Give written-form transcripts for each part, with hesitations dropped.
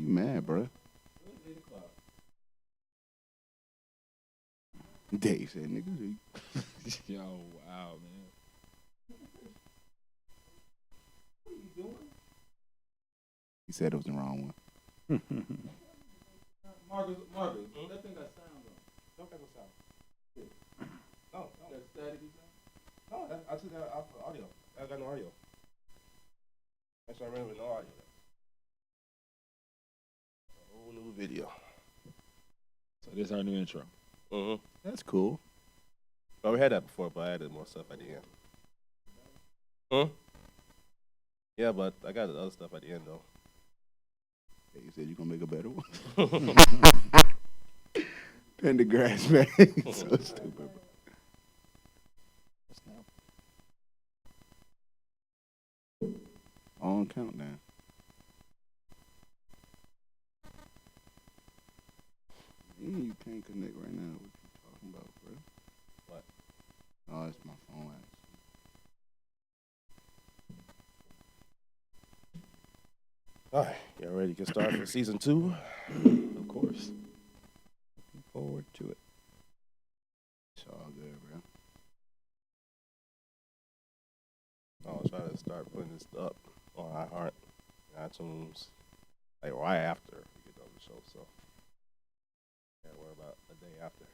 you mad, bro? Dave said, nigga. Yo, wow, man. What are you doing? He said it was the wrong one. Marcus, that thing got sound on. Don't take a sound. Yeah. No, That staticky sound? no. I took that off for audio. I got no audio. That's why I ran with no audio. A whole new video. So this is our new intro. Mm-hmm. That's cool. Well, we had that before, but I added more stuff at the end. Hmm? Yeah, but I got the other stuff at the end, though. Hey, you said you gonna make a better one. Pendergrass, man. So stupid, bro. On countdown. You can't connect right now. What you talking about, bro? What? Oh, it's my phone. All right, y'all ready to get started for season 2? Of course. Looking forward to it. It's all good, bro. I'll try to start putting this up on iHeart, iTunes, like right after we get done with the show. So, can't worry about a day after.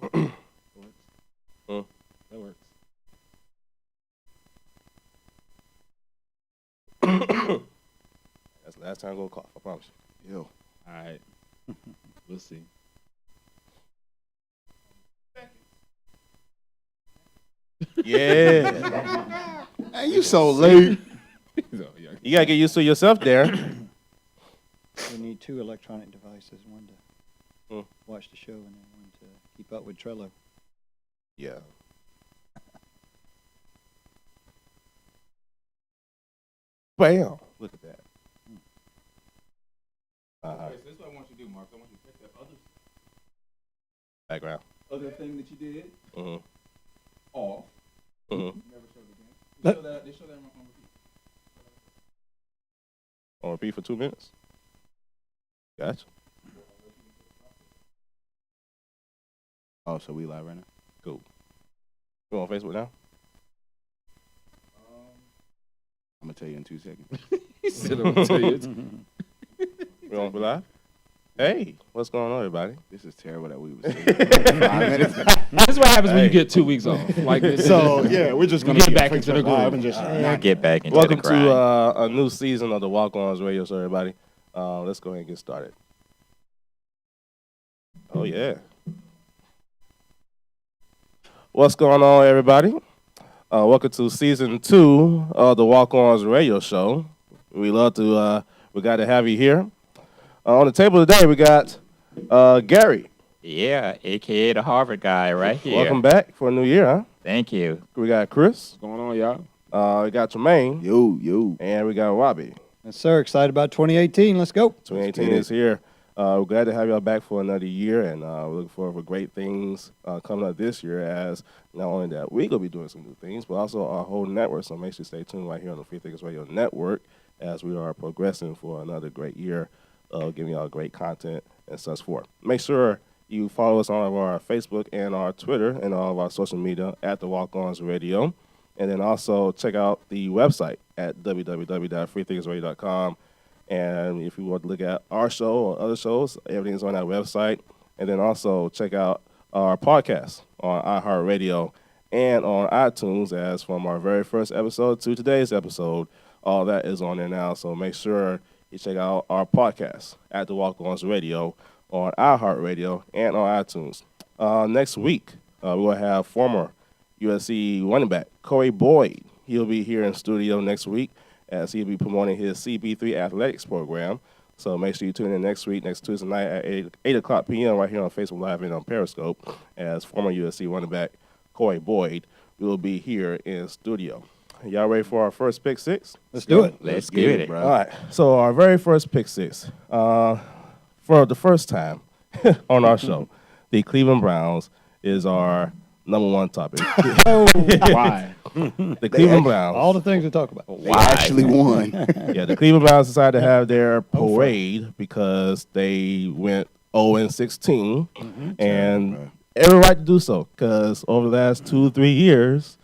That works. Huh? That works. That's the last time I'm gonna cough. I promise you. Yo. All right. We'll see. Yeah, Hey, you so late. So, yeah. you gotta get used to yourself there. We need 2 electronic devices, one to Hmm. watch the show and then one to keep up with Trello. Yeah. Bam! Look at that. Okay, so this is what I want you to do, Mark. I want you to take that Background. other thing that you did Mm-hmm. off. Mm-hmm. Never showed it again. They show that on repeat. On repeat for 2 minutes. Gotcha. Oh, so we live right now? Cool. You on Facebook now? I'm gonna tell you in 2 seconds. He said I'm gonna tell you. We on live? Hey, what's going on, everybody? This is terrible that we was saying 5 minutes. That's what happens when Hey. you get 2 weeks off. Like this. So yeah, we're just We gonna get back into the groove. and just Get back into Welcome the grind. to a new season of the Walk-Ons radio show, everybody. Let's go ahead and get started. Oh, yeah. What's going on, everybody? Welcome to season 2 of the Walk-Ons radio show. We love to, we got to have you here. On the table today, we got Gary. Yeah, a.k.a. the Harvard guy right here. Welcome back for a new year, huh? Thank you. We got Chris. What's going on, y'all? We got Tremaine. Yo. And we got Robbie. Yes, sir. Excited about 2018. Let's go. 2018 is here. We're glad to have y'all back for another year, and we're looking forward for great things coming up this year, as not only that we're going to be doing some new things, but also our whole network. So make sure you stay tuned right here on the Free Thinkers Radio Network as we are progressing for another great year of giving y'all great content and such forth. Make sure you follow us on our Facebook and our Twitter and all of our social media at the Walk-Ons Radio. And then also check out the website at www.freethinkersradio.com. And if you want to look at our show or other shows, everything's on that website. And then also check out our podcast on iHeartRadio and on iTunes, as from our very first episode to today's episode. All that is on there now. So make sure you check out our podcast at the Walk-Ons Radio on iHeartRadio and on iTunes. Next week, we will have former USC running back Corey Boyd. He'll be here in studio next week as he'll be promoting his CB3 athletics program. So make sure you tune in next week, next Tuesday night at 8 o'clock p.m. right here on Facebook Live and on Periscope, as former USC running back Corey Boyd will be here in studio. Y'all ready for our first pick six? Let's do it. Let's get it. bro. All right. So our very first pick six, for the first time on our show, the Cleveland Browns is our number one topic. Why? The Cleveland Browns. All the things to talk about. They actually won. Yeah, the Cleveland Browns decided to have their parade because they went 0-16, and every right to do so. Because over the last 2-3 years,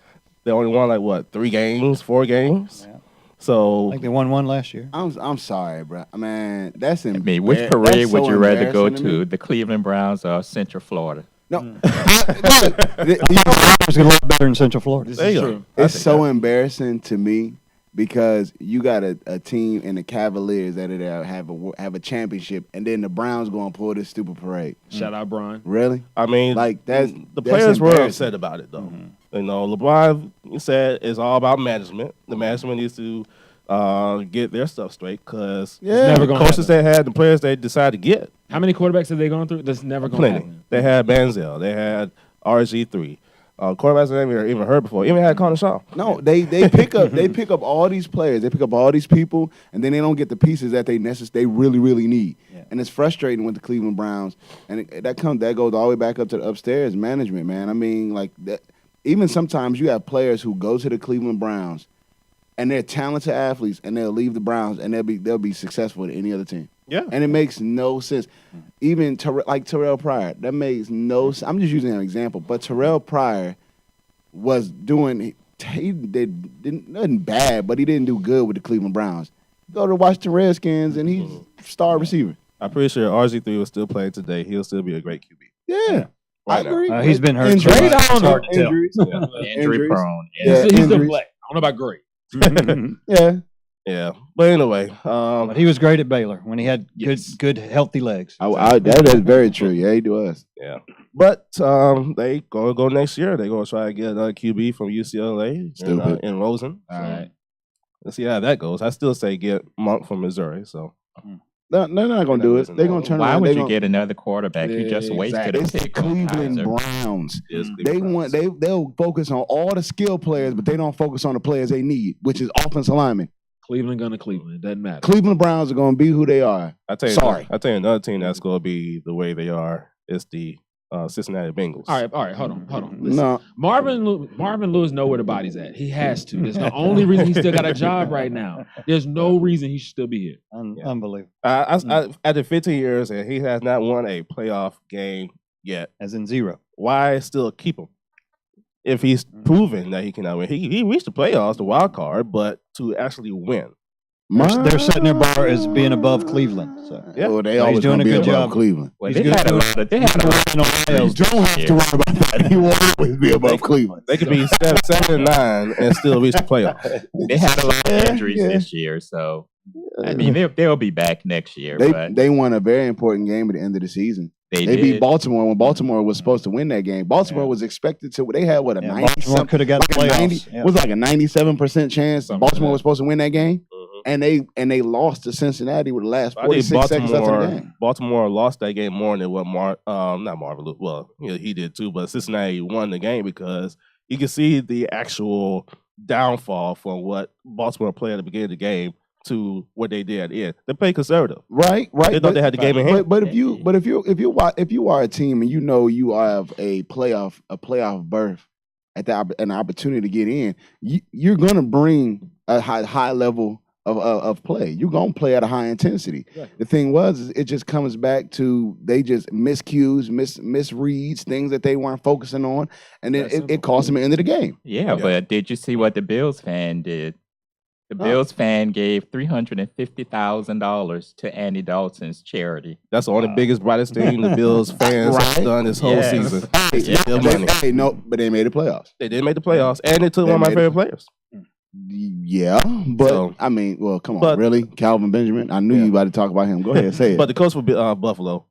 they only won like what 4 games. Yeah. So I think they won one last year. I'm sorry, bro. Man, that's I mean, which parade would you rather go to? The Cleveland Browns or Central Florida? No, It's a lot better in Central Florida. there you go. true. I it's think so that. embarrassing to me because you got a team in the Cavaliers that have a championship, and then the Browns going to pull this stupid parade. Shout out, Brian. Really? I mean, Like that's the players were embarrassing. upset about it, though. You know, LeBron said it's all about management. The management needs to get their stuff straight because Yeah. Never gonna coaches happen. they had, the players they decided to get, How many quarterbacks have they gone through? That's never going to plenty. happen. They had Manziel, they had RG3, quarterbacks I never even heard before. Even had Connor Shaw. No, they pick up all these players, they pick up all these people, and then they don't get the pieces that they really need. Yeah. And it's frustrating with the Cleveland Browns, and that goes all the way back up to the upstairs management, man. I mean, like that. Even sometimes you have players who go to the Cleveland Browns, and they're talented athletes, and they'll leave the Browns, and they'll be successful at any other team. Yeah. And it makes no sense. Even like Terrell Pryor, that makes no sense. I'm just using an example, but Terrell Pryor was doing he did nothing bad, but he didn't do good with the Cleveland Browns. Go to Washington Redskins, and he's star receiver. I'm pretty sure RG3 was still playing today. He'll still be a great QB. Yeah, I Right now. agree. He's been hurt. Injuries. so much. I don't It's know. hard to tell. Injuries. Injury Injuries. prone. Yeah. He's still injuries. black. I don't know about great. Yeah, Yeah. But anyway, But he was great at Baylor when he had Yes. good, healthy legs. that is very true. Yeah, he do us. yeah. But they gonna go next year. They're gonna try to get another QB from UCLA Stupid. in Rosen. All right. Let's see how that goes. I still say get Monk from Missouri. So No, they're not gonna do it. They're gonna turn Why around. would They you gonna- get another quarterback? You just wasted It's a the pick on Cleveland Kaiser. Browns. yes, They'll focus on all the skill players, but they don't focus on the players they need, which is offensive linemen. Cleveland gonna Cleveland. It doesn't matter. Cleveland Browns are gonna be who they are. I tell you, Sorry. I tell you another team that's gonna be the way they are is the Cincinnati Bengals. All right. Hold on. Listen. No, Marvin Lewis know where the body's at. He has to. That's the only reason he still got a job right now. There's no reason he should still be here. Unbelievable. After 15 years and he has not won a playoff game yet, As in zero. why still keep him? If he's proven that he cannot win, he reached the playoffs, the wild card, but to actually win. They're setting their bar as being above Cleveland. So. Yeah. well, they But he's always doing gonna a be good above job. Cleveland. Well, He's they good had a too. lot of Ohio You don't have to worry about that. He will always be above Cleveland. They could be 7-9 and still reach the playoffs. They had a lot of injuries yeah. this year, so I mean they'll be back next year. They but they won a very important game at the end of the season. they They did. beat Baltimore when Baltimore was supposed to win that game. Baltimore was expected to. They had what a Yeah, 90 Baltimore something. could have got the Like a playoffs. 90, Yeah. was like a 97% chance Something Baltimore like was supposed to win that game, Mhm. and they lost to Cincinnati with the last I think 46 seconds left in the game. Baltimore lost that game more than what not Marvin Lewis. Well, he did too, but Cincinnati won the game because you can see the actual downfall from what Baltimore played at the beginning of the game to what they did at the end. They played conservative. Right. They thought they had the game in hand. But if you are a team and you know you have a playoff berth an opportunity to get in, you're gonna bring a high level of play. You're gonna play at a high intensity. Exactly. The thing is it just comes back to they just miscues, misreads, things that they weren't focusing on, and then That's it cost them the end of the game. Yeah, but did you see what the Bills fan did? The Bills fan gave $350,000 to Andy Dalton's charity. That's the only biggest, brightest thing the Bills fans have Right. done this whole Yes. season. Yeah. Their money. But they made the playoffs. They did make the playoffs, and they took They one of my made favorite players. Yeah, but So- I mean, well, come on, but- really, Calvin Benjamin. I knew Yeah. you about to talk about him. Go ahead, say it. But the coach for Buffalo,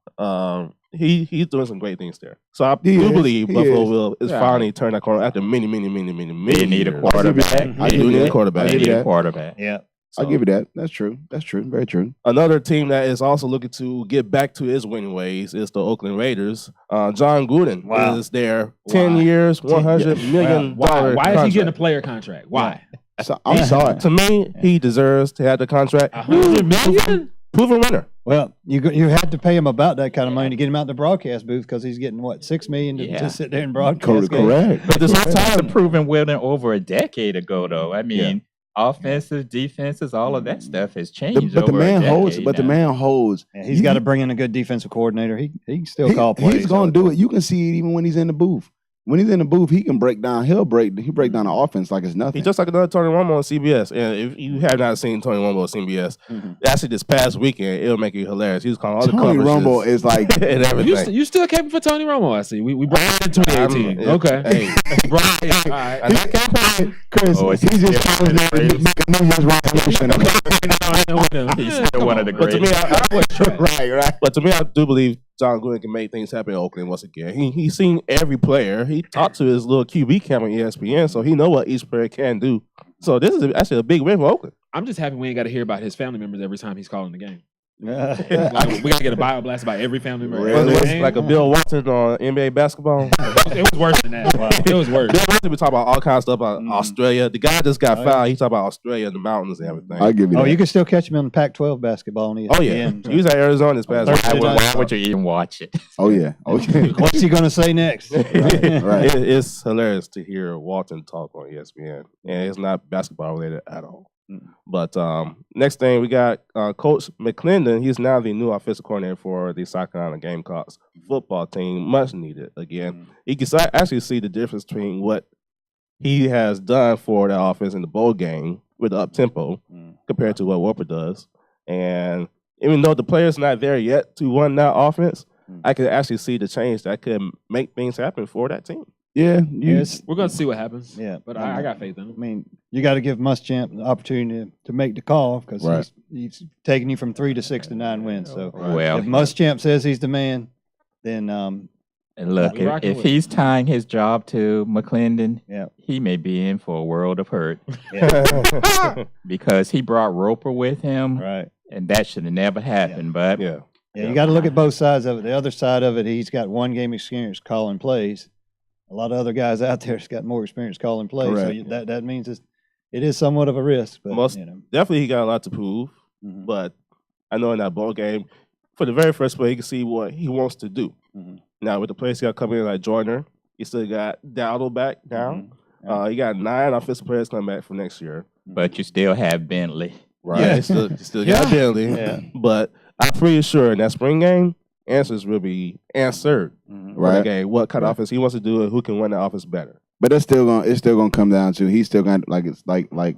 he's doing some great things there. So I He do is. believe He Buffalo is. is finally turning that corner after many They years. need a I quarterback. give They you do need a that. quarterback. I They give need you a that. quarterback. Yeah. I'll give you that. That's true. That's true. Very true. Another team that is also looking to get back to its winning ways is the Oakland Raiders. John Gruden Wow. is their 10 Why? years, $100 million Why is he contract. getting a player contract? Why? So I'm sorry. To me, he deserves to have the contract. $100 million? Proven winner. Well, you had to pay him about that kind of money to get him out the broadcast booth because he's getting what, $6 million Yeah. to sit there and broadcast. games. Correct. But this whole time, the proven winning over a decade ago, though. I mean, offenses, defenses, all of that stuff has changed. But the over man a holds. decade But the now. man holds. Yeah, he's got to bring in a good defensive coordinator. He can still call plays. He's gonna do it. You can see it even when he's in the booth. When he's in the booth, he can break down. He break down the offense like it's nothing. He's just like another Tony Romo on CBS. And if you have not seen Tony Romo on CBS, actually this past weekend, it'll make you hilarious. He was calling all the Tony coverages Romo is like and everything. You still kept for Tony Romo, I see. We brought him in 2018. Okay. Hey, Brought him in. All right. Chris. Oh, He's just trying to make a New Year's resolution. He's still one of the but to greatest. me, Right. But to me, I do believe John Gruden can make things happen in Oakland once again. He's seen every player. He talked to his little QB camp on ESPN, so he know what each player can do. So this is actually a big win for Oakland. I'm just happy we ain't got to hear about his family members every time he's calling the game. Right. Like, we got to get a bio blast about every family member. Really? It was like a Bill Watson on NBA basketball. It was worse than that. Wow. It was worse. Bill Watson be talking about all kinds of stuff about Australia. The guy just got Oh, yeah. fouled. He talking about Australia, the mountains, and everything. I'll give you Oh, that. you can still catch him on Pac-12 basketball on ESPN. Oh yeah, so- he was at Arizona this past Thursday week. night. Why would you even watch it? Oh yeah. What's he going to say next? Right. It's hilarious to hear Walton talk on ESPN, and it's not basketball related at all. But next thing we got Coach McClendon. He's now the new offensive coordinator for the South Carolina Gamecocks football team. Much needed again. You can actually see the difference between what he has done for that offense in the bowl game with the up tempo compared to what Warper does. And even though the player's not there yet to run that offense, I can actually see the change that could make things happen for that team. Yeah. Yes. We're going to see what happens. Yeah. But I got faith in I him. mean, you got to give Muschamp the opportunity to make the call because Right. he's taking you from 3 to 6 to 9 wins. So Well, if Muschamp says he's the man, then and look, We rocking if with it. he's tying his job to McClendon, yeah, he may be in for a world of hurt yeah, because he brought Roper with him, right. and that should have never happened. But Yeah. Yeah, you got to look at both sides of it. The other side of it, he's got one game experience calling plays. A lot of other guys out there has got more experience calling plays. So Correct. that means it is somewhat of a risk. But Most- you know, Definitely, he got a lot to prove. mhm, But I know in that ball game, for the very first play, you can see what he wants to do. mhm, Now, with the players he got coming in like Joyner, he still got Dowdle back down. mhm. You got 9 offensive players coming back for next year. you still have Bentley. Right. Yeah. You still got Bentley. Yeah. But I'm pretty sure in that spring game, answers will be answered Mhm. for the Right. game. What kind of Right. offense he wants to do and who can run the offense better. But it's still gonna come down to he's still gonna like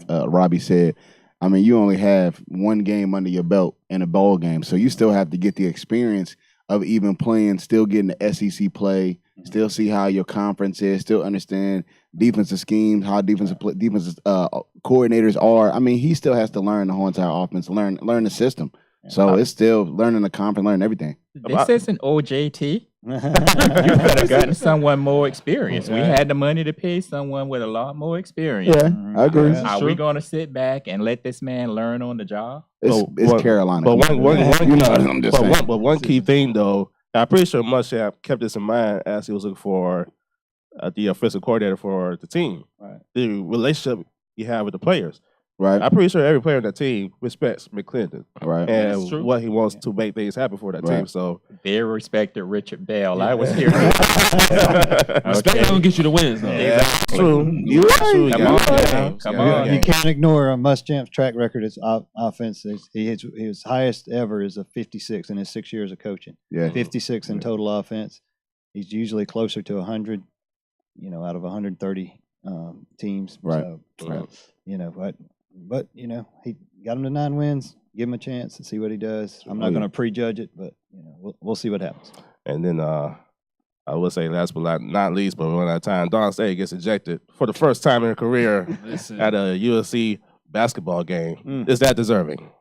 Robbie said. I mean, you only have one game under your belt in a bowl game, so you still have to get the experience of even playing, still getting the SEC play, still see how your conference is, still understand defensive schemes, how defensive coordinators are. I mean, he still has to learn the whole entire offense, learn the system. So it's still learning the conference, learning everything. This isn't OJT. You could have gotten someone more experienced. We had the money to pay someone with a lot more experience. Yeah, I agree. Yeah. Are we going to sit back and let this man learn on the job? It's But- Carolina. But Come one, on. one, You know, I'm just saying. one key thing, though, I'm pretty sure Muschamp kept this in mind as he was looking for the offensive coordinator for the team. Right. The relationship you have with the players. Right, I'm pretty sure every player on that team respects McClendon right. That's and true. what he wants to make things happen for that team. Right. So Very respected Richard Bell. I was here. Respect Okay. don't get you the wins, though. yeah, that's true. You right. True. You Come got on, it. man. You Come got it. on. You can't ignore Muschamp's track record as offense. His highest ever is a 56 in his 6 years of coaching. Yeah, 56 in total offense. He's usually closer to 100, out of 130 teams. Right. So, Right. but he got him to 9 wins. Give him a chance and see what he does. I'm not Yeah. going to prejudge it, but we'll see what happens. And then I would say last but not least, but one at a time, Dawn State gets ejected for the first time in her career Listen, at a USC basketball game. Mm. Is that deserving?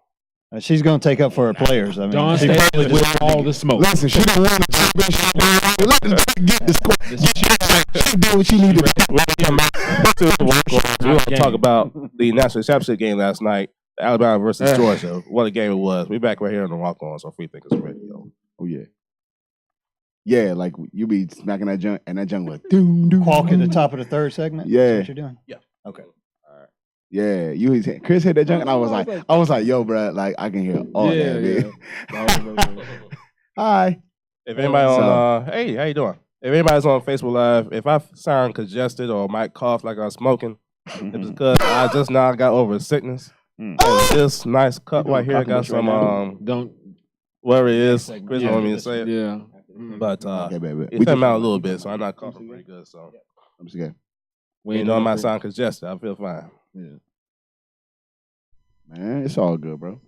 She's going to take up for her players. I mean, Dawn she State probably with just- all the smoke. Listen, she didn't win the championship. Let this bitch get this score. She did what she needed to do. We want to talk about the national championship game last night, Alabama versus Georgia. What a game it was. We back right here on the Walk-Ons on Free Thinkers Radio. Oh yeah, yeah. Like you be smacking that junk, and that junk like doom doom. Walk at the top of the third segment? Yeah. That's what you're doing? Yeah. Okay. Yeah, Chris hit that junk, and I was like, yo, bro, like I can hear all Yeah, that. yeah. Man. Hi. If anybody on, hey, how you doing? If anybody's on Facebook Live, if I sound congested or might cough like I'm smoking, it's because I just now got over a sickness. And this nice cup right here got some, Don't. whatever it is. Segment. Chris Yeah. want me to say it. Yeah. But Okay, baby. it came out a little bit, so I'm not coughing pretty good. So, I'm just kidding. you know, I might sound congested. I feel fine. Yeah. Man, it's all good, bro.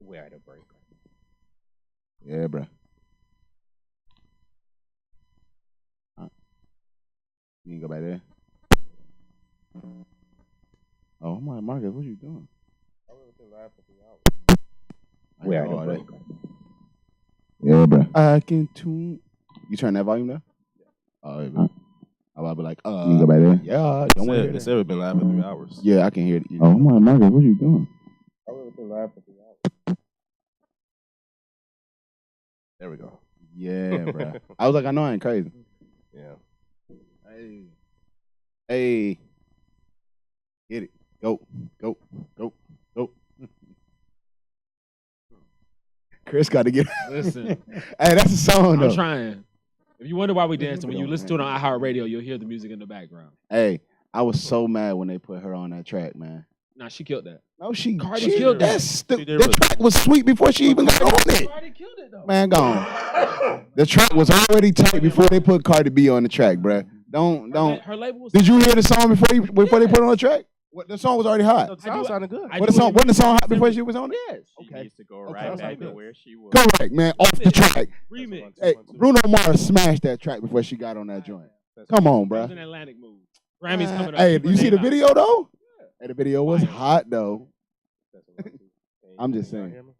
We're at a break. Yeah, bro. You can go back there. Oh my, Marcus, what you doing? We're at all a that. break. Yeah, bro. I can tune. You turn that volume down? Oh, yeah, bro. I'll be like, you can go back there? Yeah, don't want to hear They that. said we've been live for 3 hours. Yeah, I can hear it. Oh my, Marcus, what you doing? We've been live for 3 hours. There we go. Yeah, bro. I was like, I know I ain't crazy. Yeah. Hey. Get it. Go. Go. Go. Go. Chris got to get Listen, Hey, that's a song, though. I'm trying. If you wonder why we dancing, when you listen to it on iHeartRadio, you'll hear the music in the background. Hey, I was so mad when they put her on that track, man. Nah, she killed that. No, Cardi she killed that. The track was sweet before she even got on it. Cardi killed it though. Man, gone. The track was already tight before they put Cardi B on the track, bruh. Don't. Her label was. Did you hear the song before they put it on the track? What, the song was already hot. The sound sounded good. Wasn't the song hot before she was on it? Yes. She Okay. needs to go Okay. right back to Good. where she was. Correct, man. Off the track. Remix. Hey, Bruno Mars smashed that track before she got on that joint. Come on, That was bruh. an Atlantic move. Grammys coming up. Hey, Keep her you see name the out. video though? Hey, the video was Fire. hot though. I'm just Y'all saying. hear me?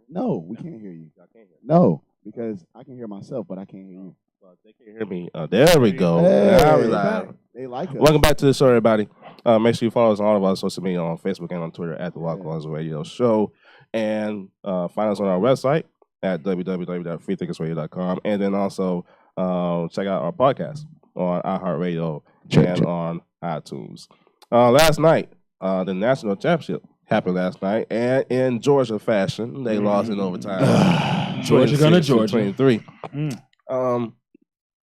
No, we can't hear you. Y'all can't hear me. No, because I can hear myself, but I can't hear you. Well, they can't hear me. There we go. Hey, Now we live. they like us. Welcome back to the show, everybody. Make sure you follow us on all of our social media on Facebook and on Twitter at the Walk-Ons Radio Show. And find us on our website at www.freethinkersradio.com. And then also check out our podcast on iHeartRadio and on iTunes. Last night, the national championship happened last night. And in Georgia fashion, they lost in overtime. Georgia gonna Georgia. 23.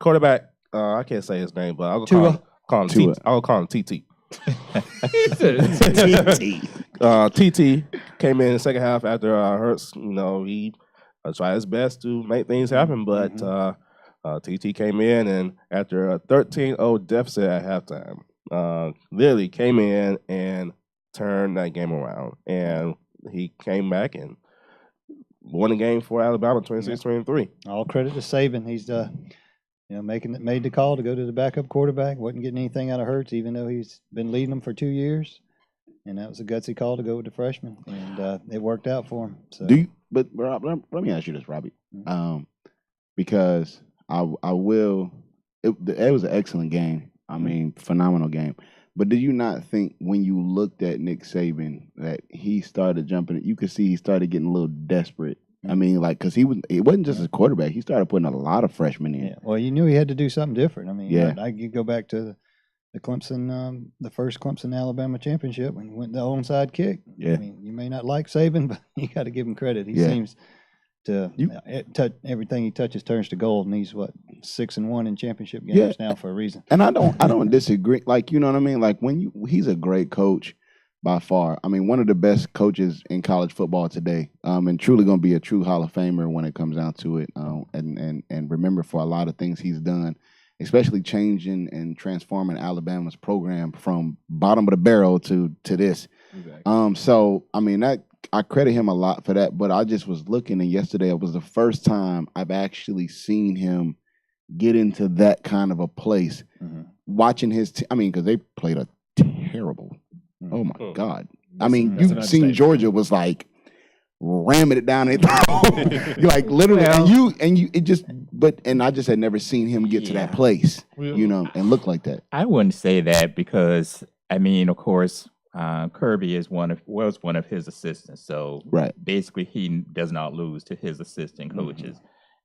Quarterback, I can't say his name, but I'll call him Tua. I'll call him TT. TT. TT came in the second half after Hurts. You know, he tried his best to make things happen, but TT came in and after a 13-0 deficit at halftime, literally came in and turned that game around. And he came back and won the game for Alabama 26-23. All credit to Saban. He's made the call to go to the backup quarterback. Wasn't getting anything out of Hurts, even though he's been leading them for 2 years. And that was a gutsy call to go with the freshman, and it worked out for him. So. But Rob, let me ask you this, Robbie, because I will. It was an excellent game. I mean, phenomenal game. But did you not think when you looked at Nick Saban that he started jumping? You could see he started getting a little desperate. I mean, like, because it wasn't just his quarterback. He started putting a lot of freshmen in. Yeah. Well, you knew he had to do something different. I mean, Yeah. I could go back to the Clemson, the first Clemson Alabama championship when he went the onside kick. Yeah. I mean, you may not like Saban, but you got to give him credit. He Yeah. seems to everything he touches turns to gold, and he's 6-1 in championship games now for a reason. And I don't disagree. Like, you know what I mean? Like he's a great coach by far. I mean, one of the best coaches in college football today, and truly going to be a true Hall of Famer when it comes down to it. And remember for a lot of things he's done, especially changing and transforming Alabama's program from bottom of the barrel to this. Exactly. So I mean I credit him a lot for that. But I just was looking, and yesterday it was the first time I've actually seen him get into that kind of a place. Watching his team, I mean, because they played a terrible. Oh my God! I mean, that's you've an seen understatement. Georgia was like ramming it down their throat, like literally. And I just had never seen him get to that place, you know, and look like that. I wouldn't say that because, I mean, of course, Kirby was one of his assistants. So Right. basically he does not lose to his assistant coaches.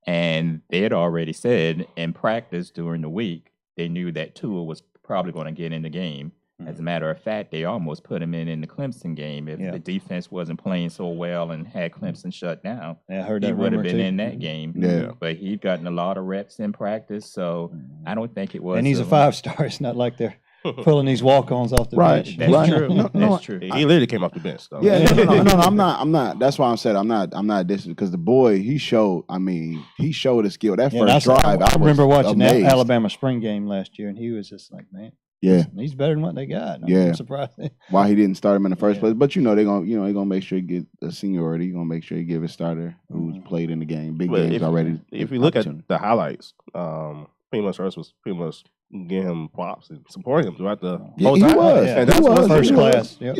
And they had already said in practice during the week they knew that Tua was probably going to get in the game. As a matter of fact, they almost put him in the Clemson game. If the defense wasn't playing so well and had Clemson shut down, Yeah, I heard he that would have rumor been too. in that game. Yeah. But he'd gotten a lot of reps in practice, so I don't think it was. And he's a 5-star. It's not like they're pulling these walk-ons off the bench. That's Right. true. No, That's true. He literally came off the bench, though. Yeah, no, I'm not. That's why I'm saying I'm not dissing because the boy he showed a skill. That Yeah, first drive, I remember watching that amazed. Alabama spring game last year, and he was just like, man, Yeah, he's better than what they got. Yeah. I'm surprised. why he didn't start him in the first Yeah. place. But they're gonna make sure he get a seniority. They're gonna make sure he give his starter who's played in the game, big But games already. If you look at opportunity. the highlights, pretty much Hurst was pretty much giving him props and supporting him throughout the Yeah, whole he time. was. Yeah. And He that's was. what's First He was. class. Yep.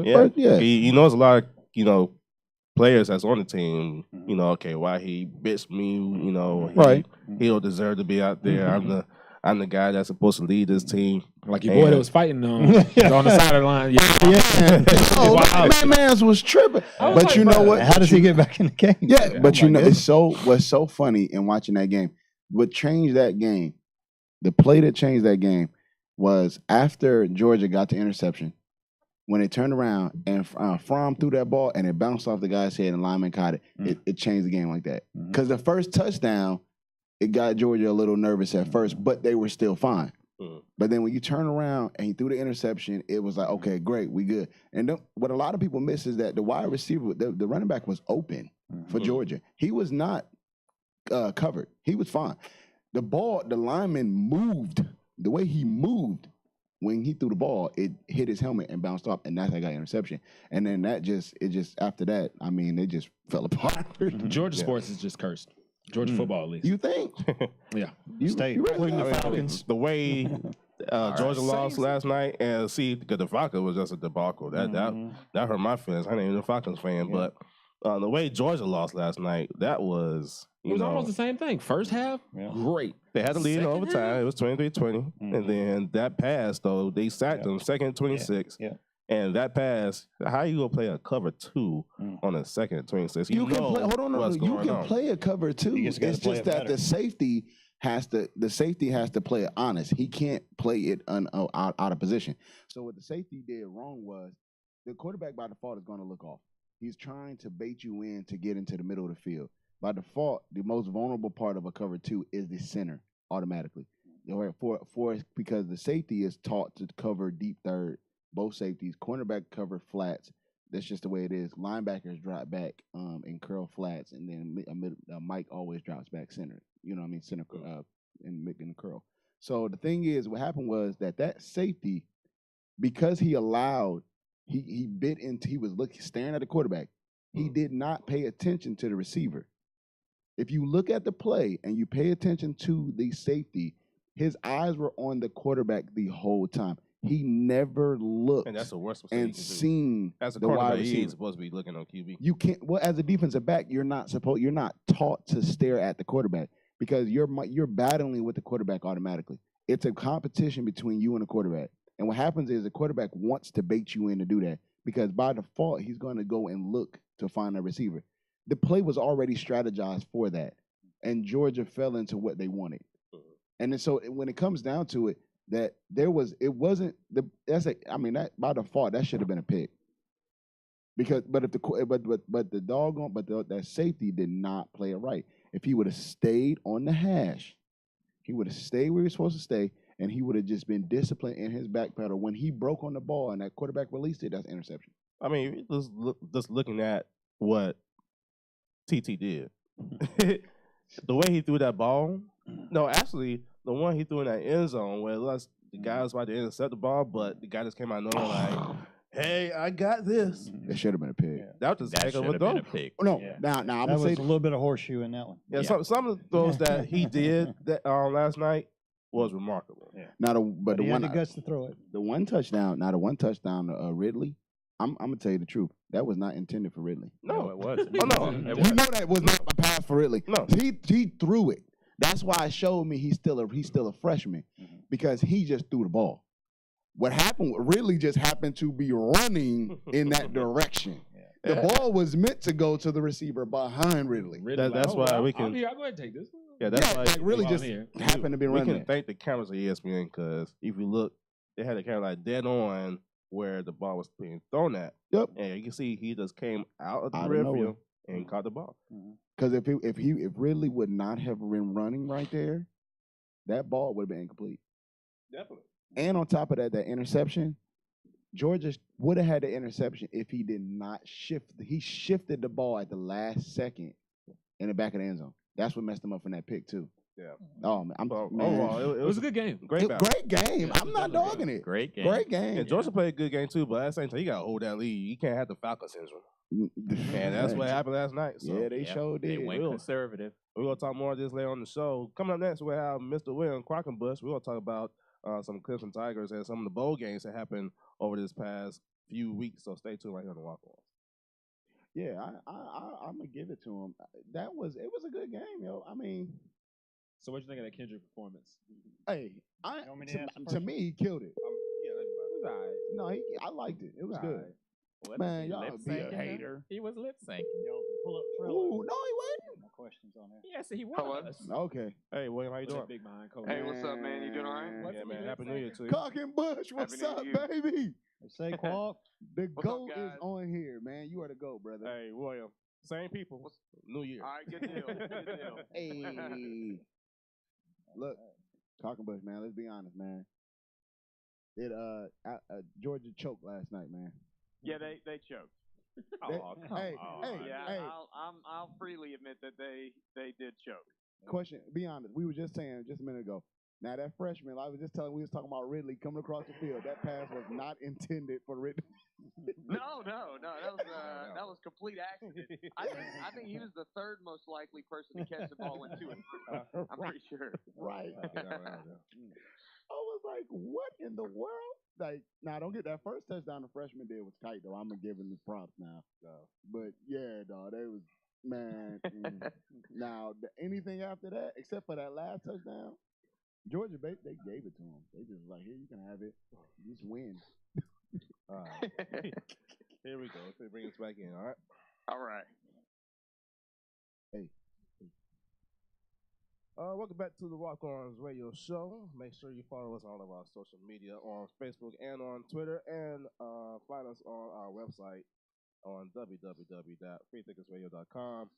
Yeah, Yeah. He knows a lot of, players that's on the team, okay, why he bitched me, Right. he don't deserve to be out there. I'm the guy that's supposed to lead this team. Like your boy that was fighting on the side of the line. Oh, Wow. that man's was tripping. I was But like, you know bro, what? How does he get back in the game? Yeah, but Oh my it's what's so funny in watching that game. What changed that game, the play that changed that game was after Georgia got the interception, when they turned around and Fromm threw that ball and it bounced off the guy's head and lineman caught it. It changed the game like that. Because the first touchdown, it got Georgia a little nervous at first, but they were still fine. But then when you turn around and he threw the interception, it was like, okay, great, we good. And what a lot of people miss is that the wide receiver, the running back was open for Georgia. He was not covered. He was fine. The lineman moved. The way he moved when he threw the ball, it hit his helmet and bounced off, and that's how I got interception. And then after that, it just fell apart. Georgia sports is just cursed. Georgia football, at least. You think? Yeah. Stay you including the really- Falcons. The way Georgia lost last night, and because the Falcons was just a debacle. That hurt my feelings. I ain't even a Falcons fan, but the way Georgia lost last night, that was It was almost the same thing. First half, great. They had the lead in Second overtime. half? It was 23-20. And then that pass, though, they sacked them, second 26. Yeah. And that pass, how you going to play a cover 2 on a second 26? You can play. Hold on, what's you going can on. play a cover too. You It's just gotta play just it that better. the safety has to play it honest. He can't play it out of position. So what the safety did wrong was the quarterback by default is going to look off. He's trying to bait you in to get into the middle of the field. By default, the most vulnerable part of a cover 2 is the center automatically. Because the safety is taught to cover deep third. Both safeties, cornerback cover flats. That's just the way it is. Linebackers drop back and curl flats, and then Mike always drops back center. You know what I mean? Center in the curl. So the thing is, what happened was that safety, because he allowed, he bit into, he was staring at the quarterback. He did not pay attention to the receiver. If you look at the play and you pay attention to the safety, his eyes were on the quarterback the whole time. He never looked And that's the worst mistake and you can do. seen As a the wide quarterback, he receiver. ain't supposed to be looking on QB. You can't. Well, as a defensive back, you're not taught to stare at the quarterback because you're battling with the quarterback automatically. It's a competition between you and the quarterback. And what happens is the quarterback wants to bait you in to do that because by default he's going to go and look to find a receiver. The play was already strategized for that, and Georgia fell into what they wanted. And then so when it comes down to it, that by default that should have been a pick. Because that safety did not play it right. If he would have stayed on the hash, he would have stayed where he was supposed to stay, and he would have just been disciplined in his back pedal. When he broke on the ball and that quarterback released it, that's interception. I mean, just looking at what TT did. The way he threw that ball, no, actually, the one he threw in that end zone where the guy was about to intercept the ball, but the guy just came out knowing like, hey, I got this. It should have been a pick. That was just That heck should of a have been throw. a pick. Oh, no, Yeah. now I'm That gonna was say a little bit of horseshoe in that one. Yeah, some of the throws that he did that last night was remarkable. Yeah. but He the had one the guts to throw it. the one touchdown Ridley. I'm gonna tell you the truth. That was not intended for Ridley. No, it wasn't. Oh, no. It You wasn't. know that was not a pass for Ridley. No. He threw it. That's why it showed me he's still a freshman because he just threw the ball. What happened? Ridley just happened to be running in that direction. The ball was meant to go to the receiver behind Ridley. That's why we can. I'll go ahead and take this one. Yeah, that's why like really Well, just here. happened to be we running can it. thank the cameras at ESPN because if you look, they had the camera like dead on where the ball was being thrown at. Yep. And you can see he just came out of the Out of rear nowhere. field and caught the ball. Because if Ridley would not have been running right there, that ball would have been incomplete. Definitely. And on top of that interception, Georgia would have had the interception if he did not shift. He shifted the ball at the last second in the back of the end zone. That's what messed him up in that pick too. Yeah. Oh man, Overall, It was a good game. great battle. great game. Yeah, I'm not definitely dogging it. Great game. Great game. And Georgia played a good game too, but at the same time, you got to hold that lead. You can't have the Falcon syndrome. And that's what happened last night. So Yeah, they showed They did. went conservative. we're going to talk more of this later on the show. Coming up next, we'll have Mr. William Quackenbush. We're going to talk about some Clemson Tigers and some of the bowl games that happened over this past few weeks. So stay tuned right here on the Walk-Ons. Yeah, I'm gonna give it to him. It was a good game, yo. I mean, So what you think of that Kendrick performance? hey, want me to answer to first? me he killed it. It was all right. No, I liked it. It was good. What, Man, he y'all lip be a syncing? hater. He was lip syncing. Y'all pull up Trello. Ooh, no, he wasn't. No questions on there. Yes, he Hello? was. Okay. Hey, William, how you That doing? big behind coach. Hey, what's up, man? You doing all right? Yeah, man. Happy New Year to you. Cock and Bush, what's Happy New up, Year. baby? They say Quack. The What's up, GOAT is guys? on here, man. You are the GOAT, brother. Hey, William. Same people. New Year. All right, good deal. Good deal. Hey. Look, Cock and Bush, man, let's be honest, man. Georgia choked last night, man. Yeah, they choked. Oh, come hey, on. hey, Yeah, hey. I'll freely admit that they did choke. Question, be honest. We were just saying just a minute ago. Now that freshman, we was talking about Ridley coming across the field. That pass was not intended for Ridley. No, that was complete accident. I think he was the third most likely person to catch the ball when two and three. I'm pretty sure. Right. I was like, what in the world? Like, now don't get that first touchdown the freshman did was tight though. I'm gonna give him the props now. But yeah, dog, they was man. Now anything after that, except for that last touchdown, Georgia they gave it to him. They just like, here, you can have it. Just win. All right. Here we go. Let's bring us back in, all right? All right. Hey. Welcome back to the Walk-Ons radio show. Make sure you follow us on all of our social media on Facebook and on Twitter, and find us on our website on www.freethinkersradio.com,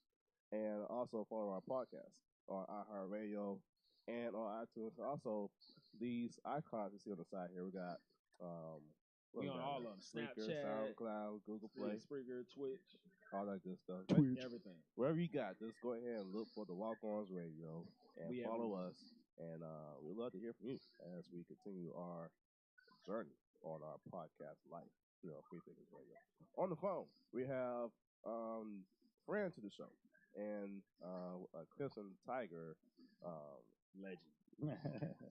and also follow our podcast on iHeartRadio and on iTunes. Also, these icons you see on the side here, we got We on all of them. Spreaker, Snapchat, SoundCloud, Google Play, Spreaker, Twitch, all that good stuff. everything. Wherever you got, just go ahead and look for the Walk-Ons Radio and We follow everywhere. us. And we'd love to hear from you as we continue our journey on our podcast life here on Free Thinkers Radio. On the phone, we have friend to the show and a Clemson Tiger legend.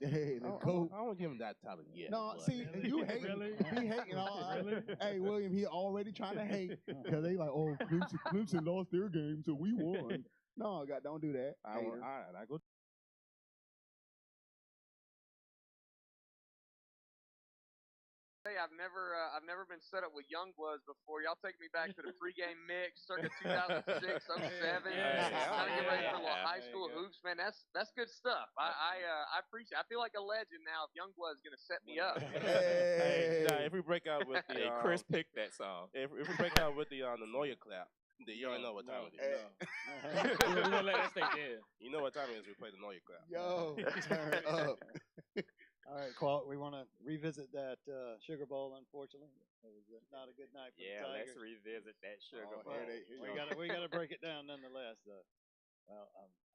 Hey, I the don't GOAT. give him that title yet. No, but- see, you hate. He hating all. Really? Hey, William, he already trying to hate because they like, oh, Clemson lost their game, so we won. No, God, don't do that. I Hater. go. Hey, I've never been set up with Youngbloods before. Y'all take me back to the pregame mix, circa 2006, 07. Yeah. Trying to get ready for a little Yeah. high school hoops, man. That's good stuff. I appreciate. I feel like a legend now. If Youngblood's gonna set me up. Hey, now, if we break out with the Hey, Chris picked that song. if we break out with the Neuer clap, then you already know what time it is. We're gonna let that stay there. You know what time it is. We play the Neuer clap. Yo, turn up. All right, Qualt, we want to revisit that Sugar Bowl, unfortunately. It was not a good night for Yeah, the let's Tigers. revisit that Sugar Oh, Bowl. here We got to break it down nonetheless, though. Well,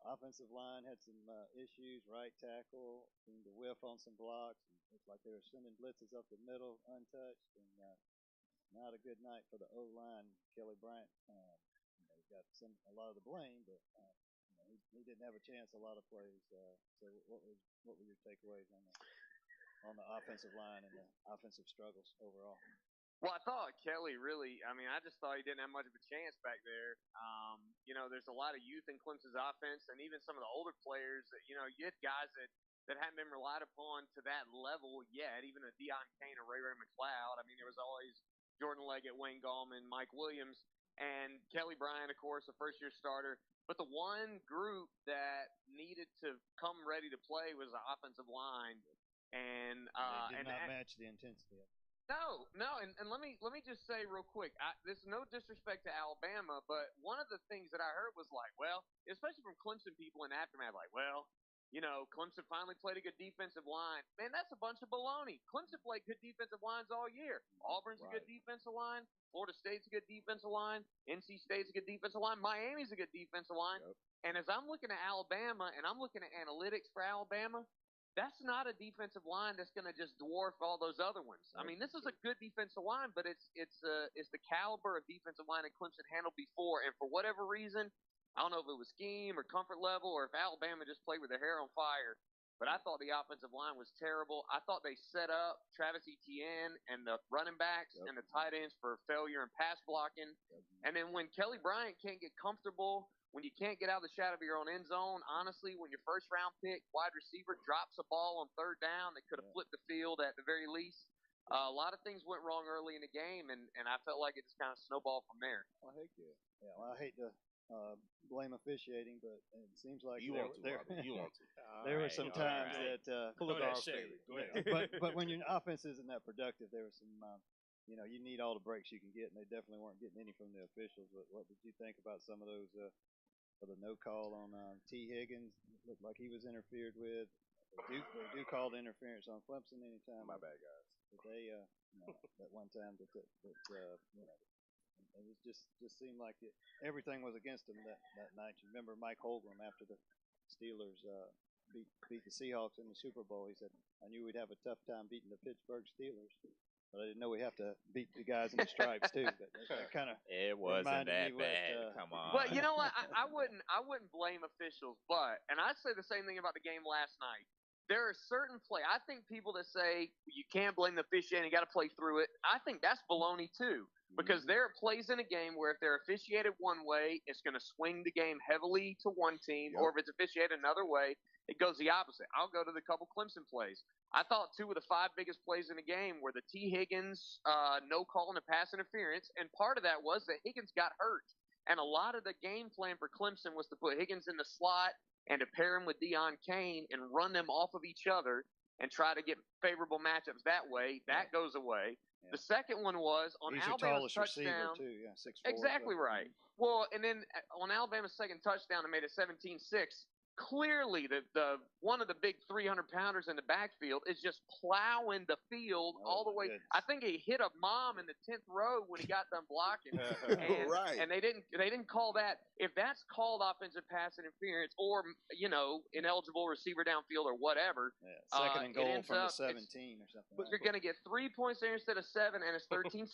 offensive line had some issues. Right tackle seemed to whiff on some blocks. Looks like they were sending blitzes up the middle untouched, and not a good night for the O line. Kelly Bryant, got a lot of the blame, but he didn't have a chance a lot of plays. So what were your takeaways on the offensive line and the offensive struggles overall? Well, I thought Kelly really. I mean, I just thought he didn't have much of a chance back there. There's a lot of youth in Clemson's offense, and even some of the older players. That you had guys that hadn't been relied upon to that level yet. Even a Deion Kane or Ray McLeod. I mean, there was always Jordan Leggett, Wayne Gallman, Mike Williams. and Kelly Bryant, of course, a first-year starter. But the one group that needed to come ready to play was the offensive line, and They did not match the intensity of it. no, and let me just say real quick. This is no disrespect to Alabama, but one of the things that I heard was like, well, especially from Clemson people in aftermath, like, well, Clemson finally played a good defensive line. Man, that's a bunch of baloney. Clemson played good defensive lines all year. Auburn's a good defensive line. Florida State's a good defensive line. NC State's a good defensive line. Miami's a good defensive line. Yep. And as I'm looking at Alabama and I'm looking at analytics for Alabama, that's not a defensive line that's going to just dwarf all those other ones. I mean, this is a good defensive line, but it's the caliber of defensive line that Clemson handled before. And for whatever reason, I don't know if it was scheme or comfort level or if Alabama just played with their hair on fire, but I thought the offensive line was terrible. I thought they set up Travis Etienne and the running backs and the tight ends for failure in pass blocking. And then when Kelly Bryant can't get comfortable, when you can't get out of the shadow of your own end zone, honestly, when your first-round pick wide receiver drops a ball on third down that could have flipped the field at the very least, a lot of things went wrong early in the game, and I felt like it just kind of snowballed from there. Well, heck yeah. Yeah, well, I hate to blame officiating, but it seems like you want to. There were some times that pull it off. Go ahead. but when your offense isn't that productive, there was some you need all the breaks you can get, and they definitely weren't getting any from the officials. But what did you think about some of those? For the no call on T. Higgins, it looked like he was interfered with. They do call the interference on Clemson anytime. My bad, guys. But they that one time that it just seemed like everything was against them that night. You remember Mike Holmgren after the Steelers beat the Seahawks in the Super Bowl? He said, "I knew we'd have a tough time beating the Pittsburgh Steelers, but I didn't know we have to beat the guys in the stripes too." But that kind of it wasn't that bad. Come on. But you know what? I wouldn't blame officials. And I'd say the same thing about the game last night. There are certain I think people that say you can't blame the officiating, you got to play through it. I think that's baloney too, because there are plays in a game where if they're officiated one way, it's going to swing the game heavily to one team, or if it's officiated another way, it goes the opposite. I'll go to the couple Clemson plays. I thought 2 of the 5 biggest plays in the game were the T. Higgins no call and a pass interference, and part of that was that Higgins got hurt. And a lot of the game plan for Clemson was to put Higgins in the slot and to pair him with Deion Kane and run them off of each other and try to get favorable matchups that way. That goes away. Yeah. The second one was on Alabama's touchdown. Too. Yeah, 6'4", exactly right. Well, and then on Alabama's second touchdown, it made it 17-6. Clearly, the one of the big 300-pounders in the backfield is just plowing the field all the way. Goodness. I think he hit a mom in the 10th row when he got done blocking. And they didn't call that. If that's called offensive pass interference or ineligible receiver downfield or whatever, second and goal from the 17 or something. But you're going to get 3 points there instead of 7, and it's 13-6.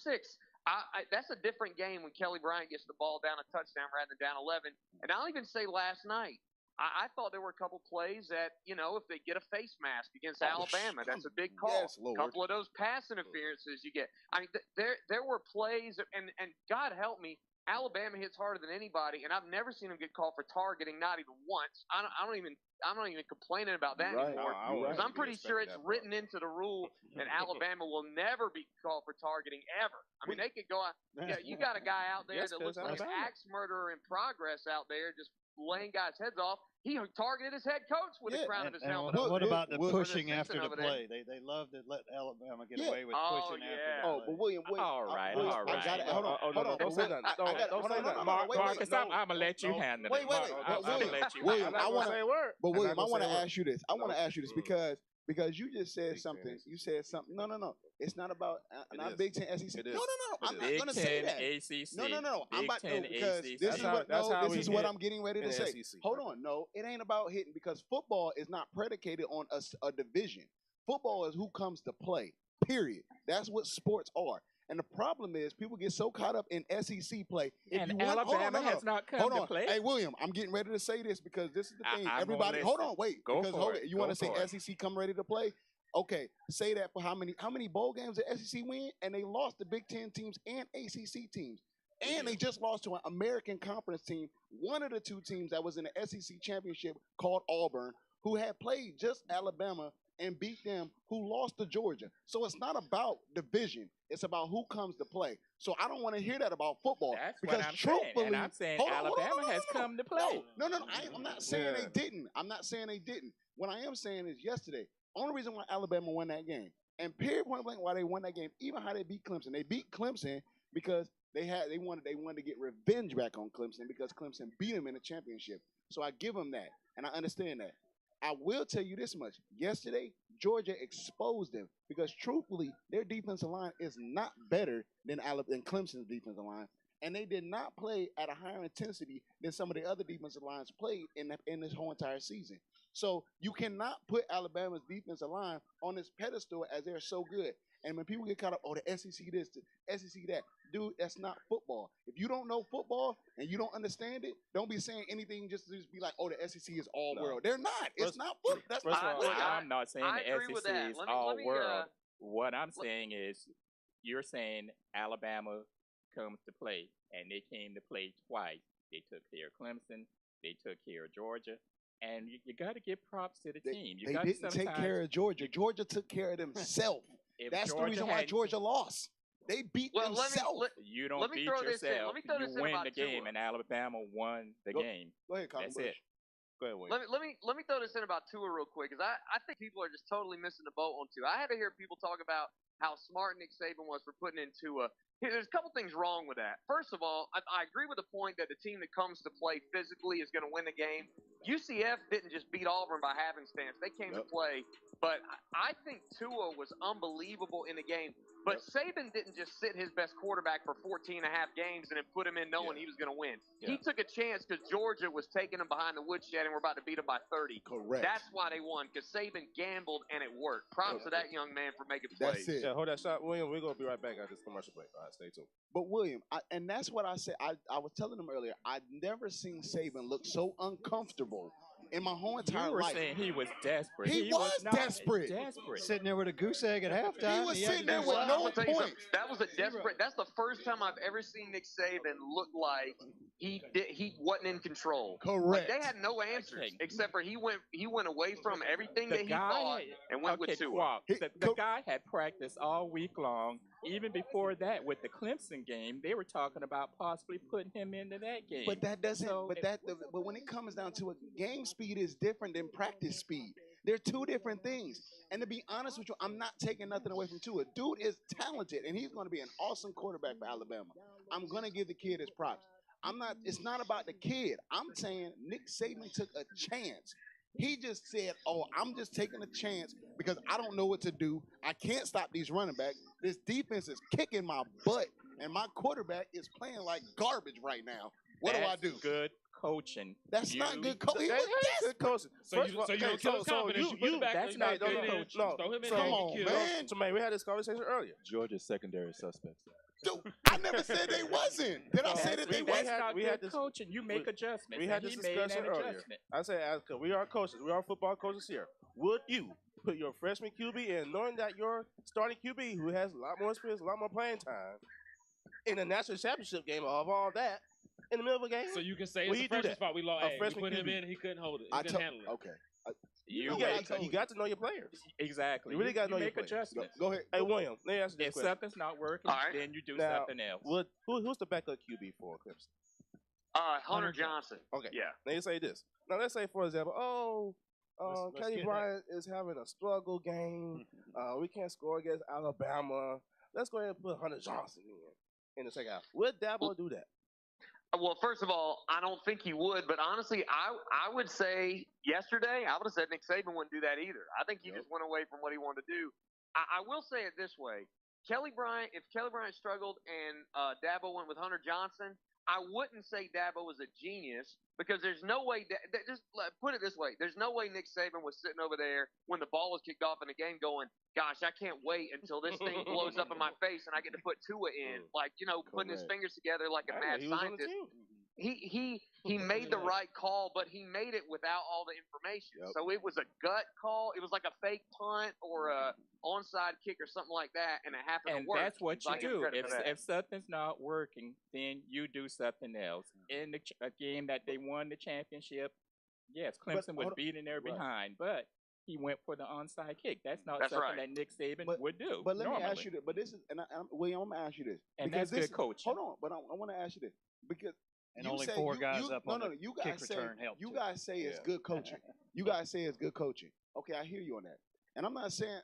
That's a different game when Kelly Bryant gets the ball down a touchdown rather than down 11. And I'll even say last night, I thought there were a couple plays that, if they get a face mask against Alabama, that's a big call. Yes, Lord. A couple of those pass interferences you get. I mean, there were plays, and God help me, Alabama hits harder than anybody, and I've never seen them get called for targeting, not even once. I'm not even complaining about that anymore, because I'm pretty sure it's written into the rule that Alabama will never be called for targeting ever. I mean, they could go out. You got a guy out there that looks like an axe murderer in progress out there, just laying guys' heads off. He targeted his head coach with the crown of his helmet. What about the pushing after the play? They love to let Alabama get away with pushing after the play. But William, all right. Hold on. Don't say nothing. Don't say nothing. Marcus, I'm going to let you handle it. I'm going to let you. William, I want to ask you this. Because you just said something. You said something. No. It's not about not Big Ten SEC. No. I'm not going to say that. ACC. No. I'm about to, because this is what I'm getting ready to say. Hold on. No, it ain't about hitting, because football is not predicated on a division. Football is who comes to play. Period. That's what sports are. And the problem is people get so caught up in SEC play. Alabama has not come to play. Hey, William, I'm getting ready to say this because this is the thing. Everybody, hold on, wait. You want to say SEC come ready to play? Okay, say that for how many bowl games the SEC win? And they lost to Big Ten teams and ACC teams. And they just lost to an American Conference team, one of the 2 teams that was in the SEC championship called Auburn, who had played just Alabama and beat them who lost to Georgia. So it's not about division. It's about who comes to play. So I don't want to hear that about football. That's because what I'm truthfully, saying. And I'm saying Alabama has come to play. No. I'm not saying they didn't. I'm not saying they didn't. What I am saying is yesterday, only reason why Alabama won that game, and period point blank why they won that game, even how they beat Clemson. They beat Clemson because they wanted to get revenge back on Clemson because Clemson beat them in the championship. So I give them that, and I understand that. I will tell you this much. Yesterday, Georgia exposed them because truthfully, their defensive line is not better than Clemson's defensive line. And they did not play at a higher intensity than some of the other defensive lines played in this whole entire season. So you cannot put Alabama's defensive line on this pedestal as they're so good. And when people get caught up, the SEC this, the SEC that, dude, that's not football. If you don't know football and you don't understand it, don't be saying anything just to be like, the SEC is all world. They're not. It's not football. That's not football. I'm not saying the SEC is all world. What I'm saying is, you're saying Alabama comes to play, and they came to play twice. They took care of Clemson. They took care of Georgia. And you got to give props to the team. They didn't take care of Georgia. Georgia took care of themselves. That's the reason why Georgia lost. They beat themselves. You don't beat yourself. You win the game, and Alabama won the game. Go ahead, Colin. That's it. Go ahead, Wayne. Let me throw this in about Tua real quick, because I think people are just totally missing the boat on Tua. I had to hear people talk about how smart Nick Saban was for putting in Tua. There's a couple things wrong with that. First of all, I agree with the point that the team that comes to play physically is going to win the game. UCF didn't just beat Auburn by happenstance. They came to play. But I think Tua was unbelievable in the game. But Saban didn't just sit his best quarterback for 14 and a half games and then put him in knowing he was going to win. He took a chance because Georgia was taking him behind the woodshed and we're about to beat him by 30. Correct. That's why they won, because Saban gambled and it worked. Props to that young man for making plays. That's it. Yeah, hold that shot, William. We're going to be right back after this commercial break. All right, stay tuned. But William, and that's what I said. I was telling him earlier, I'd never seen Saban look so uncomfortable in my whole entire life. You were saying he was desperate. He was not desperate. Sitting there with a goose egg at halftime. He was sitting there with no points. That was a desperate. That's the first time I've ever seen Nick Saban look like he wasn't in control. Correct. Like they had no answers except for he went away from everything that he thought and went with Tua. The guy had practiced all week long. Even before that, with the Clemson game, they were talking about possibly putting him into that game. But that doesn't. But when it comes down to it, game speed is different than practice speed. They're two different things. And to be honest with you, I'm not taking nothing away from Tua. Dude is talented, and he's going to be an awesome quarterback for Alabama. I'm going to give the kid his props. It's not about the kid. I'm saying Nick Saban took a chance. He just said, I'm just taking a chance because I don't know what to do. I can't stop these running backs. This defense is kicking my butt, and my quarterback is playing like garbage right now. What do I do? Good coaching. That's not good coaching. Good coaching. So you don't kill his confidence. You put it back. That's not good coaching. Throw him in Come on, man. So, man, we had this conversation earlier. Georgia's secondary suspects. Dude, I never said they wasn't. Did I say that they wasn't? That's not good coaching. You make adjustments. We had this discussion earlier. I said, we are coaches. We are football coaches here. Would you put your freshman QB in, knowing that your starting QB, who has a lot more experience, a lot more playing time, in a national championship game of all that, in the middle of a game? So you can say it's a freshman spot. We lost. We put him in. He couldn't hold it. He couldn't handle it. Okay. You got to know your players. Exactly. You really got to know your players. Adjustments. Go ahead. Hey, William, let me ask you this If question. something's not working, then you do something else. Who's the backup QB for Clemson? Hunter Johnson. Okay. Yeah. Let me say this. Now, let's say, for example, Kelly Bryant is having a struggle game. We can't score against Alabama. Let's go ahead and put Hunter Johnson in the second half. Would Dabo do that? Well, first of all, I don't think he would, but honestly, I would say yesterday, I would have said Nick Saban wouldn't do that either. I think he just went away from what he wanted to do. I will say it this way. If Kelly Bryant struggled and Dabo went with Hunter Johnson, I wouldn't say Dabo was a genius because there's no way – just put it this way. There's no way Nick Saban was sitting over there when the ball was kicked off in the game going, gosh, I can't wait until this thing blows up in my face and I get to put Tua in. Like, putting his fingers together like a mad scientist. He made the right call, but he made it without all the information. Yep. So it was a gut call. It was like a fake punt or a onside kick or something like that, and it happened to work. And that's what so you do. If something's not working, then you do something else. In a game that they won the championship, yes, Clemson was beating their behind, but he went for the onside kick. That's not That's something right. that Nick Saban But- would do. But let me ask normally. you this. But this is, William, I'm gonna ask you this And because that's this good coaching. Hold on, but I want to ask you this because And you only say 4 you, guys you, up no, on no, the no. You kick guys say return helped you too. guys say it's Yeah. good coaching. You guys say it's good coaching. Okay, I hear you on that. And I'm not saying,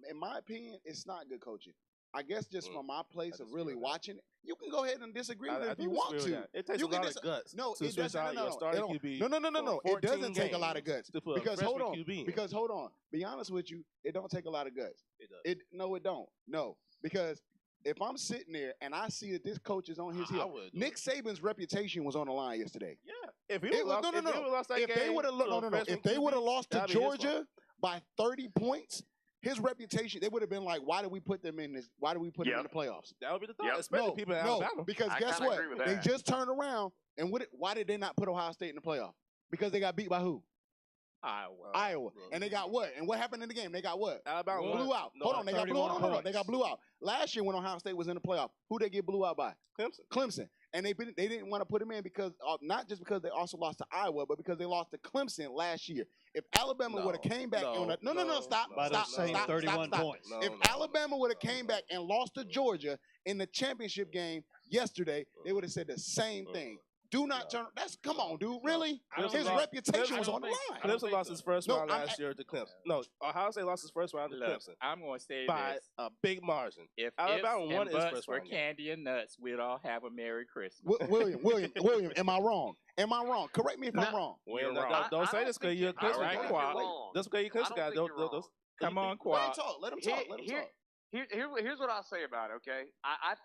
in my opinion, it's not good coaching. I guess just from my place I of really disagree with that. watching it, you can go ahead and disagree with I it if do you want disagree to. with that. It takes You a can lot of guts. No, to it switch doesn't. out your starting QB. No. for It doesn't 14 take a lot of games guts. to put a Because hold freshman on. QB in. Because hold on. Be honest with you, it don't take a lot of guts. It does. It don't. No, because if I'm sitting there and I see that this coach is on his I heel, would do Nick it. Saban's reputation was on the line yesterday. Yeah. If he It would was, lost, if he would lost that If game, they would have to a freshman if they would have QB, lost to that'd be his fault. Georgia by 30 points, his reputation, they would have been like, why did we put them in this? Why did we put them in the playoffs? That would be the thought, Yep. especially people in Alabama. Because I guess kinda what? agree with They that. just turned around and why did they not put Ohio State in the playoff? Because they got beat by who? Iowa. Iowa. And they got what? And what happened in the game? They got what? Alabama Blew won. out. No, Hold on, they got blew 31 out. No, they got points. blew out. Last year when Ohio State was in the playoff, who they get blew out by? Clemson. Clemson. And they didn't want to put him in because not just because they also lost to Iowa, but because they lost to Clemson last year. If Alabama No, would have came back no, on that, no, stop, no, By stop, those same stop, 31 stop. points. No, If no, Alabama would have came back and lost to Georgia in the championship game yesterday, they would have said the same thing. Do not turn. Come on, dude. Really? I don't His think- reputation I was don't on the think- line. I don't Clemson think lost so. his first No, round last year to Clemson. No, Ohio State lost his first round to Look, Clemson I'm going to say by this. a big margin. If Alabama ifs won and his buts first were round game. candy and nuts, we'd all have a Merry Christmas. William, am I wrong? Am I wrong? Correct me if I'm wrong. You're Well, wrong. don't say this because you're a Clemson right, guy. Qual. That's because you're a Clemson guy. Come on, Let him Quad. talk. Let him talk. Let him talk. Here's what I'll say about it. Okay, I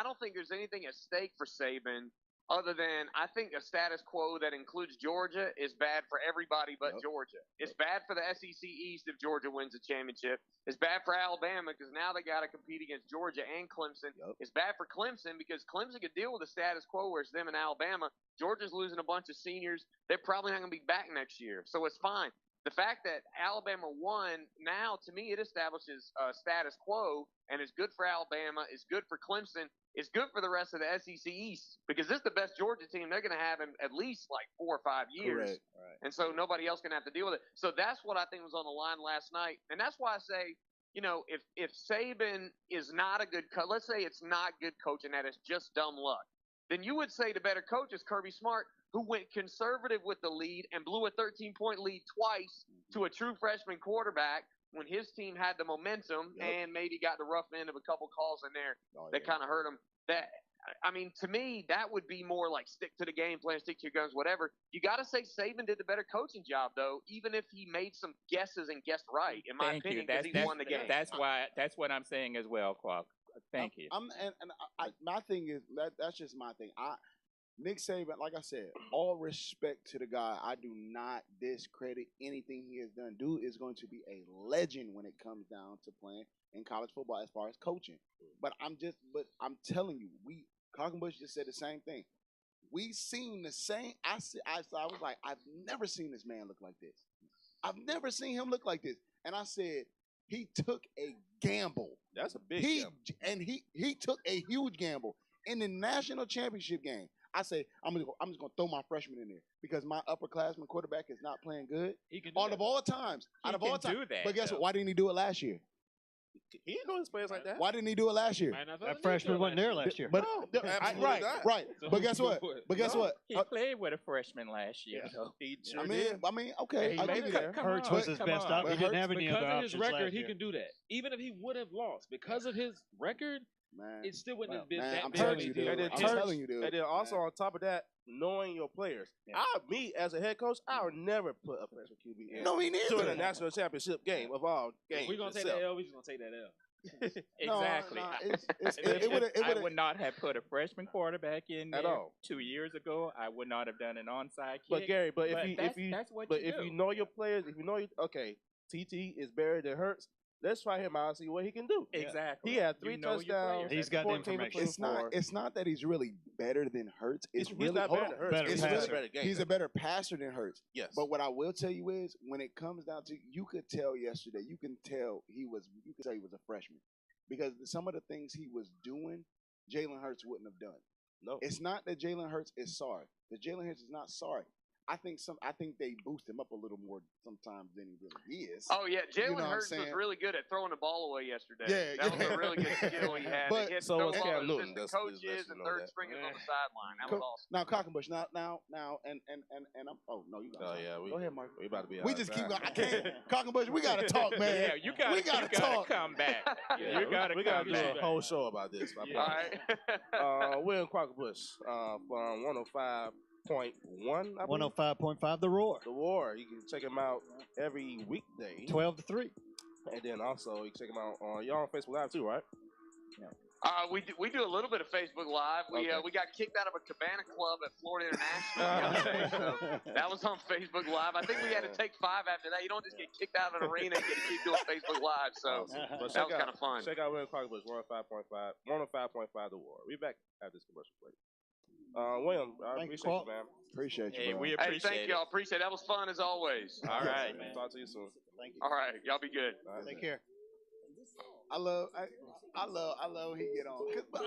don't think there's anything at stake for Saban other than I think a status quo that includes Georgia is bad for everybody but Georgia. It's bad for the SEC East if Georgia wins the championship. It's bad for Alabama because now they got to compete against Georgia and Clemson. It's bad for Clemson because Clemson could deal with the status quo where it's them and Alabama. Georgia's losing a bunch of seniors. They're probably not going to be back next year, so it's fine. The fact that Alabama won now, to me, it establishes status quo and is good for Alabama, is good for Clemson, is good for the rest of the SEC East because this is the best Georgia team they're going to have in at least like 4 or 5 years. Correct. Right. And so nobody else can have to deal with it. So that's what I think was on the line last night. And that's why I say, if Saban is not a good coach, let's say it's not good coaching, that it's just dumb luck, then you would say the better coach is Kirby Smart, who went conservative with the lead and blew a 13-point lead twice to a true freshman quarterback when his team had the momentum and maybe got the rough end of a couple calls in there that kind of hurt him. To me, that would be more like stick to the game plan, stick to your guns, whatever. You got to say Saban did the better coaching job, though, even if he made some guesses and guessed right, in my opinion, because he won the game. That's what I'm saying as well, Qual. Thank you. My thing is that's just my thing. Nick Saban, like I said, all respect to the guy. I do not discredit anything he has done. Dude is going to be a legend when it comes down to playing in college football as far as coaching. But I'm telling you, Bush just said the same thing. We seen the same. I was like, I've never seen this man look like this. I've never seen him look like this. And I said, he took a gamble. That's a big gamble. And he took a huge gamble in the national championship game. I say I'm just gonna throw my freshman in there because my upperclassman quarterback is not playing good. He can do Out that. of all times. do that, But guess though. what? Why didn't he do it last year? He didn't know his players like that. Why didn't he do it last year? Might not That need freshman to wasn't there last year. But absolutely not. right. So But guess who's what? gonna But guess what? He played with a freshman last year. So. He sure I did. mean, okay, He I'll made give you it. that. Come Hurts on, was his come best on. option. He didn't have any because other of his options record, last he year. can do that. Even if he would have lost, because of his record, Man, it still wouldn't have been man, that I'm big of telling a you, deal. dude. And I'm then telling you, dude. And then also on top of that, knowing your players. Me as a head coach, I would never put a freshman QB in. No, me neither. To the national championship game of all games. If we're gonna take itself. that L, we're just gonna take that L. Exactly. It I would not have put a freshman quarterback in At there all. 2 years ago. I would not have done an onside kick. But Gary, that's what you do. you know your players, if you know TT is better than Hurts, let's try him out and see what he can do. Exactly. He had 3 You know your touchdowns. players. He's got the 14 information. between it's not that he's really better than Hurts. It's He's really not hold better on. than Hurts. Better He's passer. just a better game. He's a better passer than Hurts. Yes. But what I will tell you is, when it comes down to, you could tell yesterday, you could tell he was a freshman because some of the things he was doing, Jalen Hurts wouldn't have done. No. It's not that Jalen Hurts is sorry. That Jalen Hurts is not sorry. I think they boost him up a little more sometimes than he really is. Oh yeah, You know Jalen what I'm Hurts was saying? really good at throwing the ball away yesterday. Yeah, that was a really good skill he had. But- He had to So throw was the ball Cam to Newton. assistant That's coaches you and know third that. stringers on the sideline. That was awesome. Now, Cockenbush, now, and I'm. Oh no, you got. Oh yeah, Go ahead, Mark. We about to be. We just keep going. I can't. Cockenbush, we gotta talk, man. Yeah, you gotta, we gotta talk. come back. Yeah, You gotta we gotta come do back. a whole show about this. I Yeah. All promise. right. William Quackenbush from 105.1. 105.5 The Roar. The War. You can check him out every weekday. 12 to 3. And then also you can check him out on y'all on Facebook Live too, right? We do a little bit of Facebook Live. We got kicked out of a cabana club at Florida International yesterday, so that was on Facebook Live. I think we had to take 5 after that. You don't just get kicked out of an arena and get to keep doing Facebook Live. So But that was kind of fun. Check out William Quackenbush 105.5 The War. We back at this commercial break. William, I Thank you, appreciate you, Qual. man. Appreciate you, Hey, bro. we Hey, appreciate thank it. y'all. Appreciate it. That was fun as always. All right, man. man. Talk to you soon. Thank you. All right. Y'all be good. All right, Take man. care. I love when he get on. But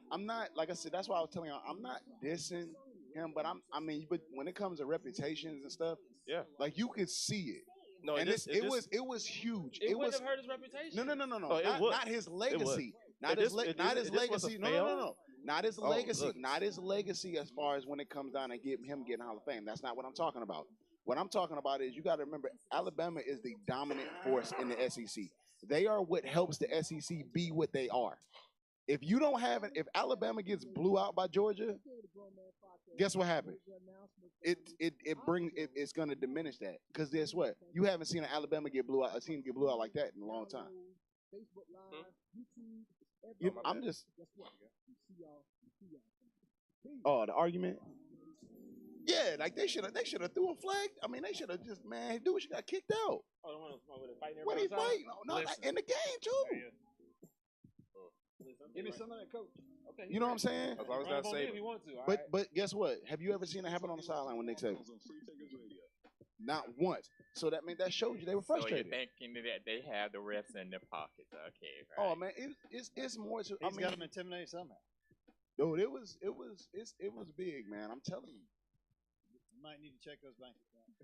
I'm not like I said. That's why I was telling you I'm not dissing him, but but when it comes to reputations and stuff, Yeah. like you could see it. No, And it just- it was huge. It It wouldn't was have hurt his reputation. no. Oh, it would. Not his legacy. If Not his this- if not this- his if this was a legacy. fail- No. Not his Oh, legacy. goodness. Not his legacy as far as when it comes down to him getting Hall of Fame. That's not what I'm talking about. What I'm talking about is you got to remember Alabama is the dominant force in the SEC. They are what helps the SEC be what they are. If you don't have it, if Alabama gets blew out by Georgia, guess what happened? It's going to diminish that because guess what? You haven't seen a team get blew out like that in a long time. I'm just. Oh, the argument. Yeah, like they should have threw a flag. I mean, they should have just dude, she got kicked out. Oh, the one with the fighting What he everybody fighting? No, like, in the game too. Give me some of that, coach. Okay. You know what I'm saying? As long as Run that's up on me safe. if you want to. all But right? but guess what? Have you ever seen it happen on the sideline with Nick Saban? Not once. So that shows you they were So you're frustrated. thinking that they have the refs in their pockets. Okay. Oh Right. man, it's more to. He's got him intimidated somehow. dude, it was big, man. I'm telling you. You might need to check those bank accounts.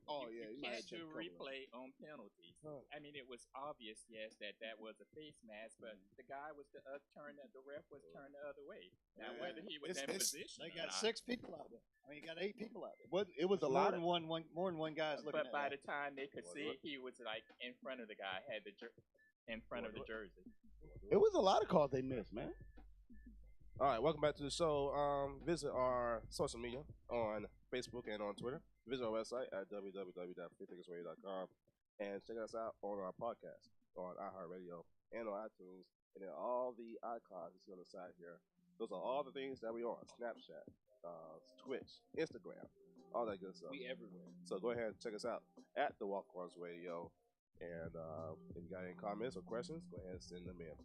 Oh yeah, You might had take to a couple. replay on penalties. I mean, it was obvious, yes, that was a face mask, but the guy was the ref was turned the other way. Now, Man, whether he was in position, They or got not, 6 people out there. I mean, you got 8 people out there. It was a More lot than of. more than one guy's looking but at by that. the time they could see, he was like in front of the guy, had the in front of the jersey. It was a lot of calls they missed, man. All right, welcome back to the show. Visit our social media on Facebook and on Twitter. Visit our website at www.freethinkersradio.com and check us out on our podcast on iHeartRadio and on iTunes. And then all the icons you see on the side here. Those are all the things that we are on: Snapchat, Twitch, Instagram, all that good stuff. We everywhere. So go ahead and check us out at the Walk-Ons Radio. And if you got any comments or questions, go ahead and send them in.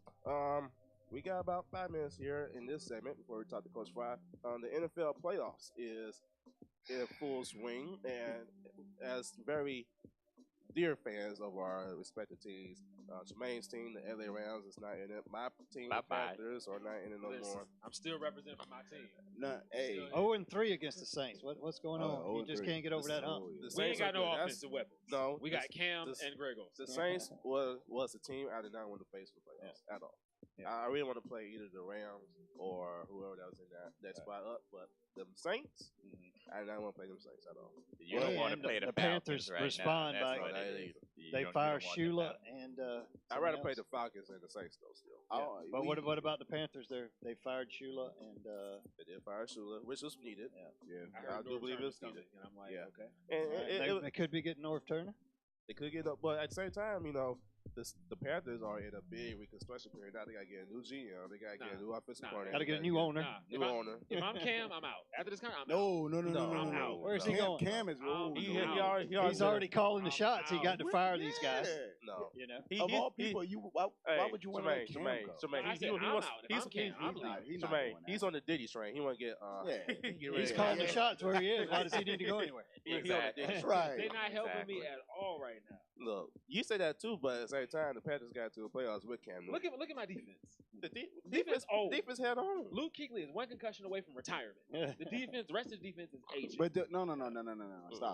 We got about 5 minutes here in this segment before we talk to Coach Fry. The NFL playoffs is in full swing, and as very dear fans of our respective teams, Jermaine's team, the LA Rams, is not in it. My team, the Bye-bye. Panthers, are not in it no Listen, more. I'm still representing my team. Nah, hey. 0-3 against the Saints. What's going on? You just 0-3. can't get over that hump. The We ain't Saints got are no good. That's- offensive weapons. No, We got Cam this- and Gregos. The Saints was a team I did not want to face for playoffs at all. Yeah. I really want to play either the Rams or whoever that was in that spot up, but the Saints, I did not want to play them Saints at all. You don't want to And play the Panthers Falcons right respond now. That's by what it is. You they don't- you fire don't want the Shula Falcons. and I'd rather someone play else. the Falcons than the Saints though. Still, Oh, But we- what about the Panthers? They fired Shula and they did fire Shula, which was needed. Yeah. I do believe it's coming, needed. and I'm like, Yeah. okay. And they could be getting North Turner. they could get up, but at the same time, the Panthers are in a big reconstruction period. Now they got to get a new GM, they got to get a new offensive coordinator, Got to they get a new owner. Nah, New owner. If I'm Cam, I'm out. After this contract, I'm No. out. I'm out. Where's he Cam, going? Cam is. I'm He out. He's already calling the I'm shots. He got out. to fire these guys. Yeah. No. You know. He, Of he- all he- people, why would you want to let Cam Jermaine, go? Jermaine, I he- said, he I'm wants- out. If he's- I'm Cam, he- I'm He's leaving. not he's not Jermaine, doing he's that. on the Diddy train. He want to get Yeah. get He's ready. calling the shots where he is. Why does he need to go anywhere? He on the Exactly. Diddy train. Right. They're not helping me Exactly. at all right now. Look, you say that too, but at the same time, the Panthers got to the playoffs with Cam Newton. Look at my defense. The Defense old. Defense had on. Luke Kuechly is one concussion away from retirement. The rest of the defense is aging. But no.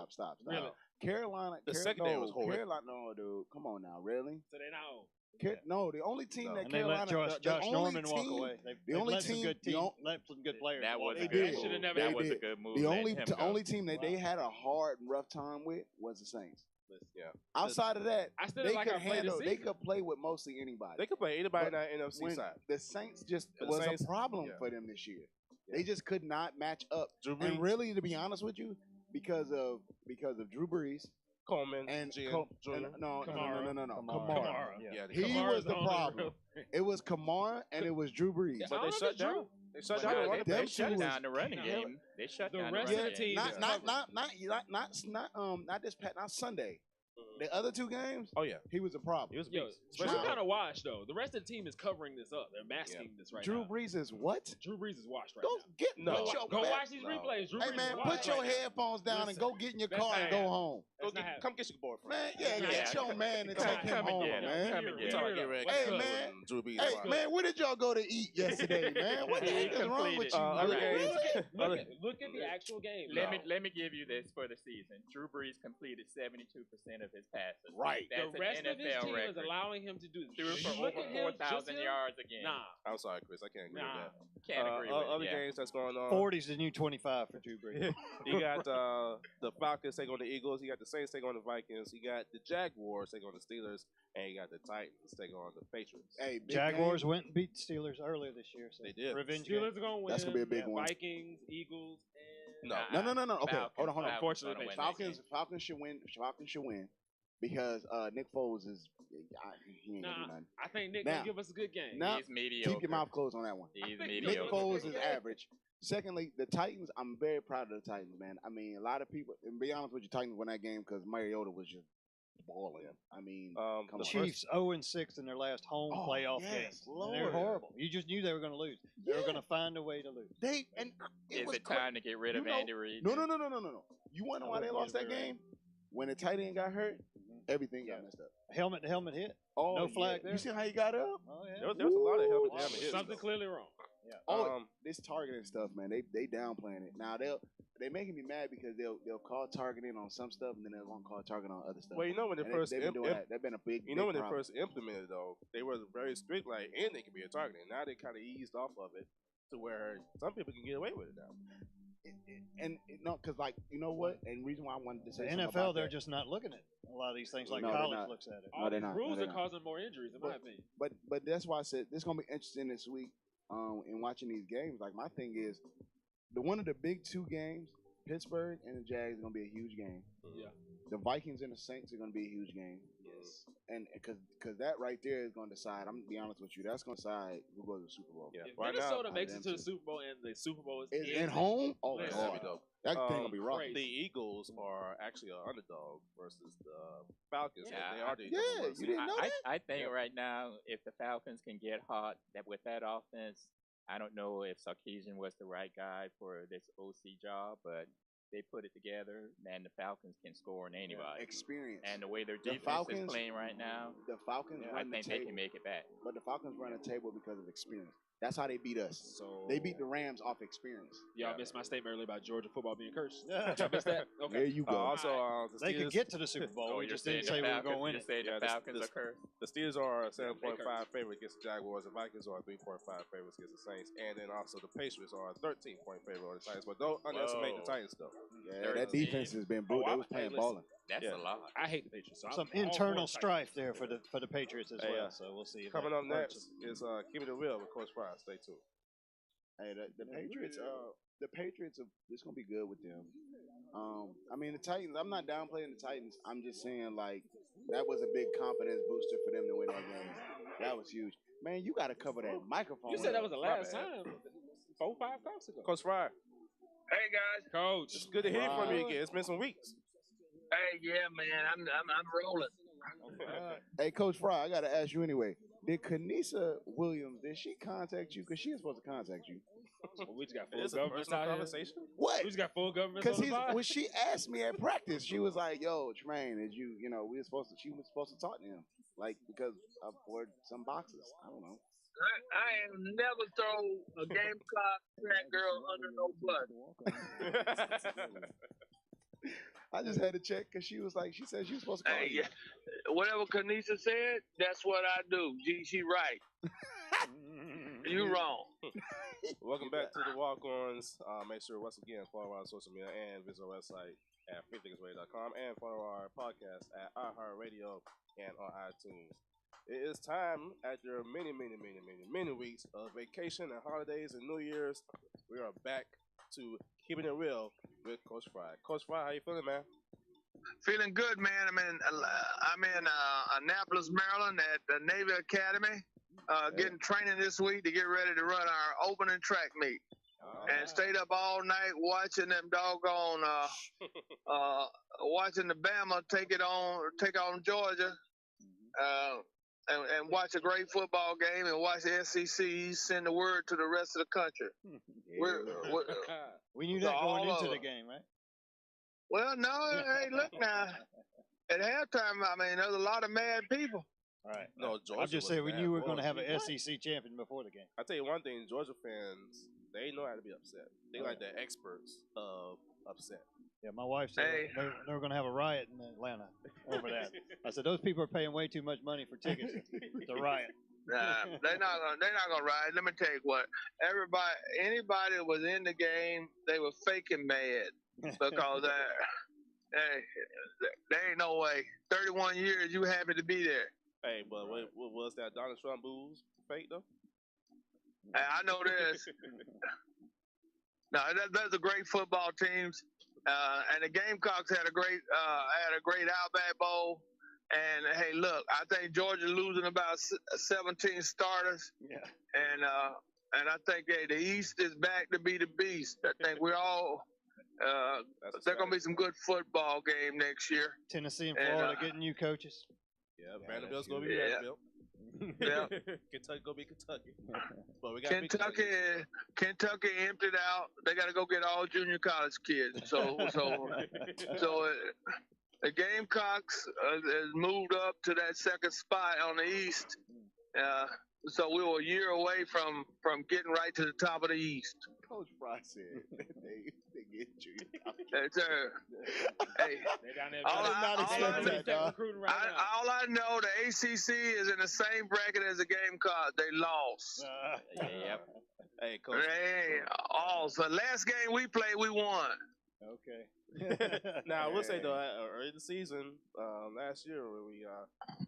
Stop. Really? Carolina. The secondary was horrible. Carolina, no, dude. Come on now, really? So they're not old. No, the only team that And they let Carolina, Josh the Norman walk team- away. They only let some team- good the on- let some good players. That walk. was a They good did. move. Should've never- That They was a did. good move. The letting only him the go. only team that they had a hard and rough time with was the Saints. Yeah. Outside of that, I still they like could how I played handle. this They season. could play with mostly anybody. They could play anybody But in that NFC when side. the Saints just The was Saints- a problem yeah. for them this year. Yeah. They just could not match up. Drew Brees, And really, to be honest with you, because of Drew Brees Coleman, and Jr. No, Kamara. Kamara. Yeah, He Kamara's was the the only problem. It was Kamara and it was Drew Brees. Yeah. But I they don't shut know, down. They shut Well, down. no, the they running shut game. down the running Yeah. game. They shut The down the rest of running the game. team is Not this not Sunday. The other two games, Oh yeah, he was a problem. he was a Yo, beast. Drew Especially- kind of washed though. The rest of the team is covering this up. They're masking this right Drew now. Brees is what? Drew Brees is washed right Go now. get No. put your Go man- watch these No. replays. Drew Hey Brees man, is put washed your right now. headphones down and Listen, go get in your that's car and not go happening. home. Go That's not get, happening. come get your boyfriend. Man, yeah, Come get your man and take him Come home, again. man. Come Here, again. here, Talk here. get ready. What's Hey, good? man. Drew Brees. Hey Wow. man, where did y'all go to eat yesterday, man? What the He heck is wrong with completed. you? Other man? games. Look at the actual game. Let me give you this for the season. Drew Brees completed 72% of his passes. Right. That's The rest an of his NFL team record. is allowing him to do this. Threw You for look over at him, just 4,000 him. yards again. Nah, I'm sorry, Chris. I can't agree nah. with Can't that. agree with Other it. Yeah. games that's going on. 40's the new 25 for Drew Brees. You got the Falcons take on the Eagles. You got the Saints take on the Vikings. You got the Jaguars take on the Steelers, and you got the Titans take on the Patriots. Hey, big Jaguars game. went and beat the Steelers earlier this year. So They did. Revenge Steelers game. are going to win. That's gonna be a big one. Vikings, Eagles, and No. No. Okay, hold on. Unfortunately, Falcons Falcons. Falcons should win. Falcons should win because Nick Foles is he ain't gonna do Nah, nothing. I think Nick Now- will give us a good game. Now, He's mediocre. keep your mouth closed on that one. He's I think Nick mediocre. Foles is average. Secondly, the Titans. I'm very proud of the Titans, man. I mean, a lot of people. And be honest with you, Titans won that game because Mariota was just balling. I mean, come The on. Chiefs 0-6 in their last home Oh, playoff yes, game. Lord. They're horrible. You just knew they were going to lose. They were Yeah. going to find a way to lose. They and it Is was it time to get rid of You know- Andy Reid? No. You want to know why they lost that Right. game? When the tight end got hurt, everything got messed up. Helmet to helmet hit. Oh, No flag there. You see how he got up? Oh, yeah. There was a lot of helmet Wow. damage hits. Something clearly wrong. Oh, this targeting stuff, man. They downplaying it. Now they making me mad because they'll call targeting on some stuff and then they won't call targeting on other stuff. Well, you know when they And first they've been doing that. They've been a big. You know big when they problem. first implemented though, they were very strict, like, and they can be a targeting. Now they kind of eased off of it to where some people can get away with it now. And no, because like you know what, and reason why I wanted to The say something NFL, about they're that, just not looking at a lot of these things like No, they're college not. looks at it. All they're these not. rules No, are they're not. causing more injuries, in my opinion. but that's why I said this is gonna be interesting this week. In watching these games, like my thing is one of the big two games, Pittsburgh and the Jags, is gonna be a huge game. Yeah. The Vikings and the Saints are gonna be a huge game. Yes. And because that right there is going to decide. I'm gonna be honest with you. That's going to decide who goes to the Super Bowl. Yeah. If Right Minnesota now, makes it them to the too. Super Bowl and the Super Bowl is Is in at home? Oh, Listen, That'd be God. dope. That thing gonna be rough. crazy. The Eagles are actually an underdog versus the Falcons. Yeah, They are the Yeah, number one you seed. didn't know that? I think right now, if the Falcons can get hot with that offense, I don't know if Sarkisian was the right guy for this OC job, but they put it together, and the Falcons can score on anybody. Experience. And the way their The defense is Falcons- playing right now, The Falcons I run the think they table, can make it back. but the Falcons run the table because of experience. That's how they beat us. So They beat the Rams off experience. Y'all missed my statement earlier about Georgia football being cursed. Y'all missed that? There Okay. you go. Also, the They could Steelers- get to the Super Bowl. Oh, we you're just saying didn't say we were going to win you it. say Yeah, the the- Falcons the- are cursed. The Steelers are a Lakers. 7.5 favorite against the Jaguars. The Vikings are a 3.5 favorites against the Saints. And then also the Patriots are a 13-point favorite on the Titans. But don't underestimate the Whoa. Titans, though. Yeah, that defense has been brutal. Oh, They was playing listen. balling. That's Yeah. a lot. I hate the Patriots. So Some I'm all internal for strife there for the Patriots as Hey, well. So we'll see. If Coming that up hurts next them. is Keeping It Real with Coach Fry. Stay tuned. Hey, the Patriots. The Patriots. It's gonna be good with them. I mean, the Titans. I'm not downplaying the Titans. I'm just saying like that was a big confidence booster for them to win that game. That was huge. Man, you got to cover that microphone. You said that was the My last bad. time. 4-5 talks ago. Coach Fry, Hey guys. Coach. it's good to hear from you Wow. again. It's been some weeks. Hey, yeah, man. I'm rolling. Hey, Coach Fry, I got to ask you anyway. Did Kanisa Williams, did she contact you? Because she was supposed to contact you. Well, we just got full It's a government personal out here. conversation. What? We just got full government Because on the vibe. when she asked me at practice, she was like, "Yo, Tremaine, is you know, she was supposed to talk to him. like because I poured some boxes. I don't know. I ain't never throw a Gamecock track girl under no bus. I just had to check because she said she was supposed to call Hey, you. whatever Kanisha said, that's what I do. She right. You wrong. Welcome back to the Walk-Ons. Make sure, once again, follow our social media and visit our website at freethinkersradio.com and follow our podcast at iHeartRadio and on iTunes. It is time, after many weeks of vacation and holidays and New Year's, we are back to keeping it real with Coach Fry. Coach Fry, how you feeling, man? Feeling good, man. I'm in Annapolis, Maryland at the Navy Academy, getting training this week to get ready to run our opening track meet. And stayed up all night watching them doggone, watching the Bama take on Georgia, and watch a great football game and watch the SEC send the word to the rest of the country. We knew that going into the game, right? Well, no, hey, look now. At halftime, there's a lot of mad people. All right. No, Georgia. I'm just saying we knew we were going to have an SEC champion before the game. I tell you one thing, Georgia fans, they know how to be upset. They like the experts of upset. Yeah, my wife said they were going to have a riot in Atlanta over that. I said those people are paying way too much money for tickets to riot. Nah, they're not gonna riot. Let me tell you what. Anybody that was in the game, they were faking mad because there ain't no way. 31 years, you happy to be there. Hey, but what was that Donald Trump booze fake though? I know this. No, those are great football teams, and the Gamecocks had a great Outback Bowl. And hey, look, I think Georgia losing about 17 starters. Yeah. And I think the East is back to be the beast. I think we're all. There's gonna be some good football game next year. Tennessee and Florida getting new coaches. Yeah, Vanderbilt's gonna be Vanderbilt. Yeah. Kentucky gonna be Kentucky. But we got Kentucky emptied out. They got to go get all junior college kids. So the Gamecocks has moved up to that second spot on the East. So we were a year away from getting right to the top of the East. Coach Fry said they get you. Hey, They down there. all Recruiting right now. I know, the ACC is in the same bracket as the Gamecocks. They lost. Yep. Hey, Coach. So last game we played, we won. Okay. Now, I will say, though, early in the season, last year when we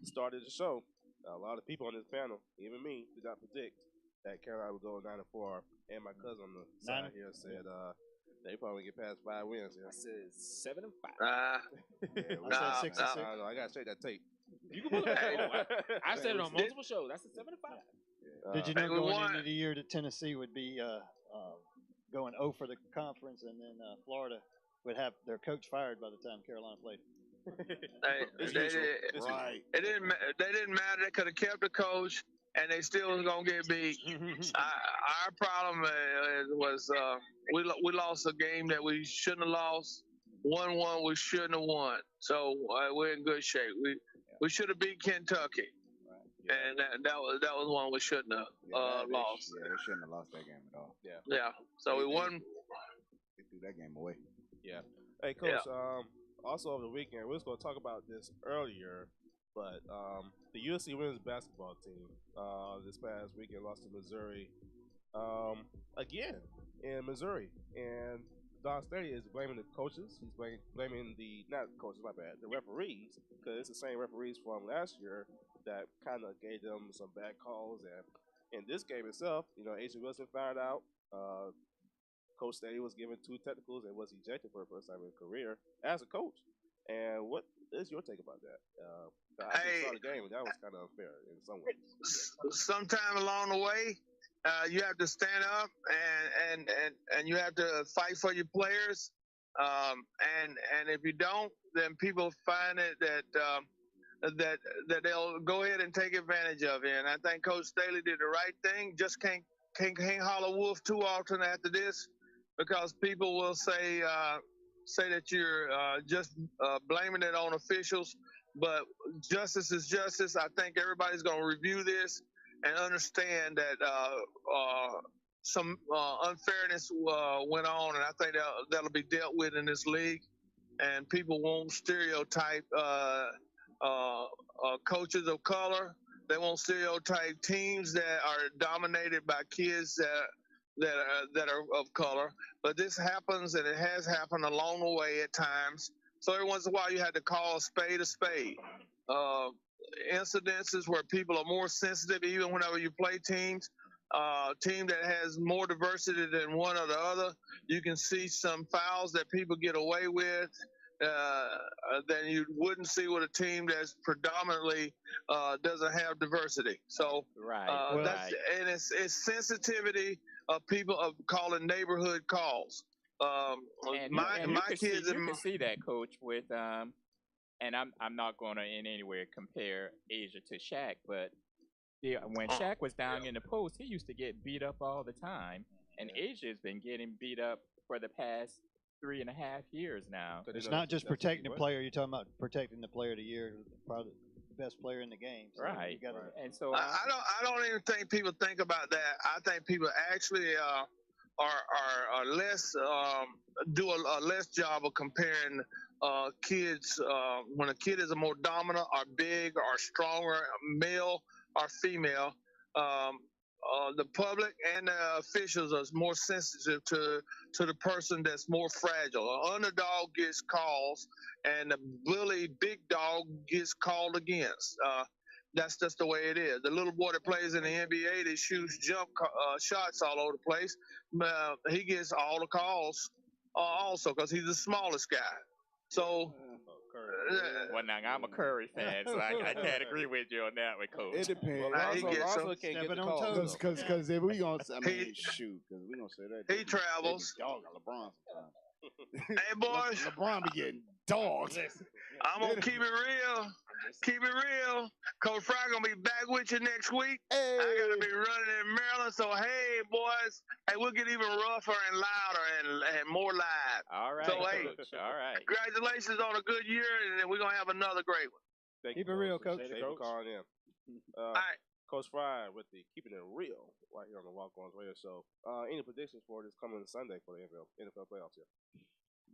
started the show, a lot of people on this panel, even me, did not predict that Carolina would go 9-4. And my cousin on the side here said they probably get past 5 wins. Yeah. I said 7-5. I said 6-6. I got to straight that tape. You can believe it. I said it on multiple shows. I said 7-5. Did you know going into the year that Tennessee would be going 0 for the conference, and then Florida would have their coach fired by the time Carolina played? They didn't matter. They could have kept the coach, and they still was gonna get beat. Our problem was we lost a game that we shouldn't have lost. 1-1 we shouldn't have won. So we're in good shape. We should have beat Kentucky, and that was one we shouldn't have lost. Yeah, they shouldn't have lost that game at all. Yeah. So we won. They threw that game away. Yeah. Hey, Coach. Also over the weekend, we was going to talk about this earlier, but the USC women's basketball team this past weekend lost to Missouri again in Missouri, and Don Staley is blaming the coaches. He's blaming the referees, because it's the same referees from last year that kind of gave them some bad calls. And in this game itself, Asa Wilson found out. Coach Staley was given 2 technicals and was ejected for the first time in his career as a coach. And what is your take about that? I saw the game, and that was kind of unfair in some ways. Sometime along the way, you have to stand up and you have to fight for your players. And if you don't, then people find it that they'll go ahead and take advantage of it. And I think Coach Staley did the right thing. Just can't holler wolf too often after this, because people will say that you're just blaming it on officials. but justice is justice. I think everybody's going to review this and understand that some unfairness went on, and I think that'll be dealt with in this league. And people won't stereotype coaches of color. They won't stereotype teams that are dominated by kids that are of color. But this happens, and it has happened along the way at times. So every once in a while, you had to call a spade a spade. Incidences where people are more sensitive, even whenever you play teams. Team that has more diversity than one or the other, you can see some fouls that people get away with than you wouldn't see with a team that's predominantly doesn't have diversity. So that's and it's sensitivity of people of calling neighborhood calls. My kids, you can see that, Coach, with and I'm not going to in any way compare Asia to Shaq, but when Shaq was down in the post, he used to get beat up all the time, and Asia's been getting beat up for the past 3.5 years now. It's not just protecting the player. You're talking about protecting the player of the year, probably the best player in the game. So right. And so I don't even think people think about that. I think people actually are less do a less job of comparing kids when a kid is a more dominant or big or stronger male or female. The public and the officials are more sensitive to the person that's more fragile. An underdog gets calls, and the bully big dog gets called against. That's just the way it is. The little boy that plays in the NBA, that shoots jump shots all over the place, he gets all the calls also because he's the smallest guy. So. Well, now I'm a Curry fan, so I can't agree with you on that one, Coach. It depends. Also can't get the calls. Because if we gonna, I mean, shoot, because we gonna say that he travels. Dog got LeBron sometimes. Hey boys, LeBron be getting dogs. I'm gonna keep it real. Keep it real. Coach Fry gonna be back with you next week. Hey. I gotta be running in Maryland, so hey boys, hey, we'll get even rougher and louder and more live. All right. So hey, all right. Congratulations on a good year, and then we're gonna have another great one. Keep it real, Coach. Thank you for calling in. All right. Coach Fry with the Keeping It Real right here on the Walk-Ons Radio Show. Any predictions for this coming Sunday for the NFL playoffs here?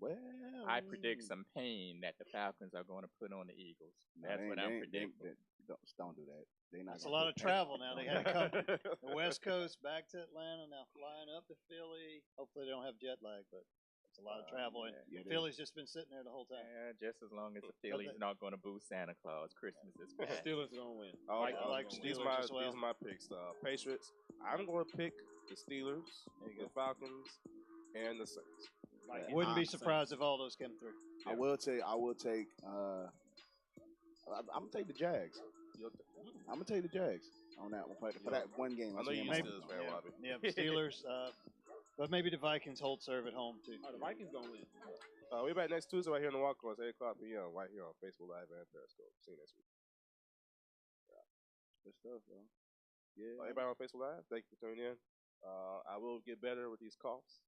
Well, I predict some pain that the Falcons are going to put on the Eagles. That's what I'm predicting. Don't do that. It's a lot of travel now. They had to come the West Coast back to Atlanta, now flying up to Philly. Hopefully they don't have jet lag, but it's a lot of travel. And Philly's just been sitting there the whole time. Yeah, just as long as the Phillies not going to boo Santa Claus. Christmas is past. Steelers are going to win. I like Steelers as well. These are my picks. Patriots. I'm going to pick the Steelers, the Falcons, and the Saints. Wouldn't be surprised if all those came through. I will take. I'm gonna take the Jags. I'm gonna take the Jags on that one for that one game. I know you Steelers fan, Robbie. Yeah, Steelers. But maybe the Vikings hold serve at home too. The Vikings gonna win. We're back next Tuesday right here on the Walk-Ons, 8:00 p.m. right here on Facebook Live and Periscope. See you next week. Good stuff, bro. Yeah. Everybody on Facebook Live, thank you for tuning in. I will get better with these coughs.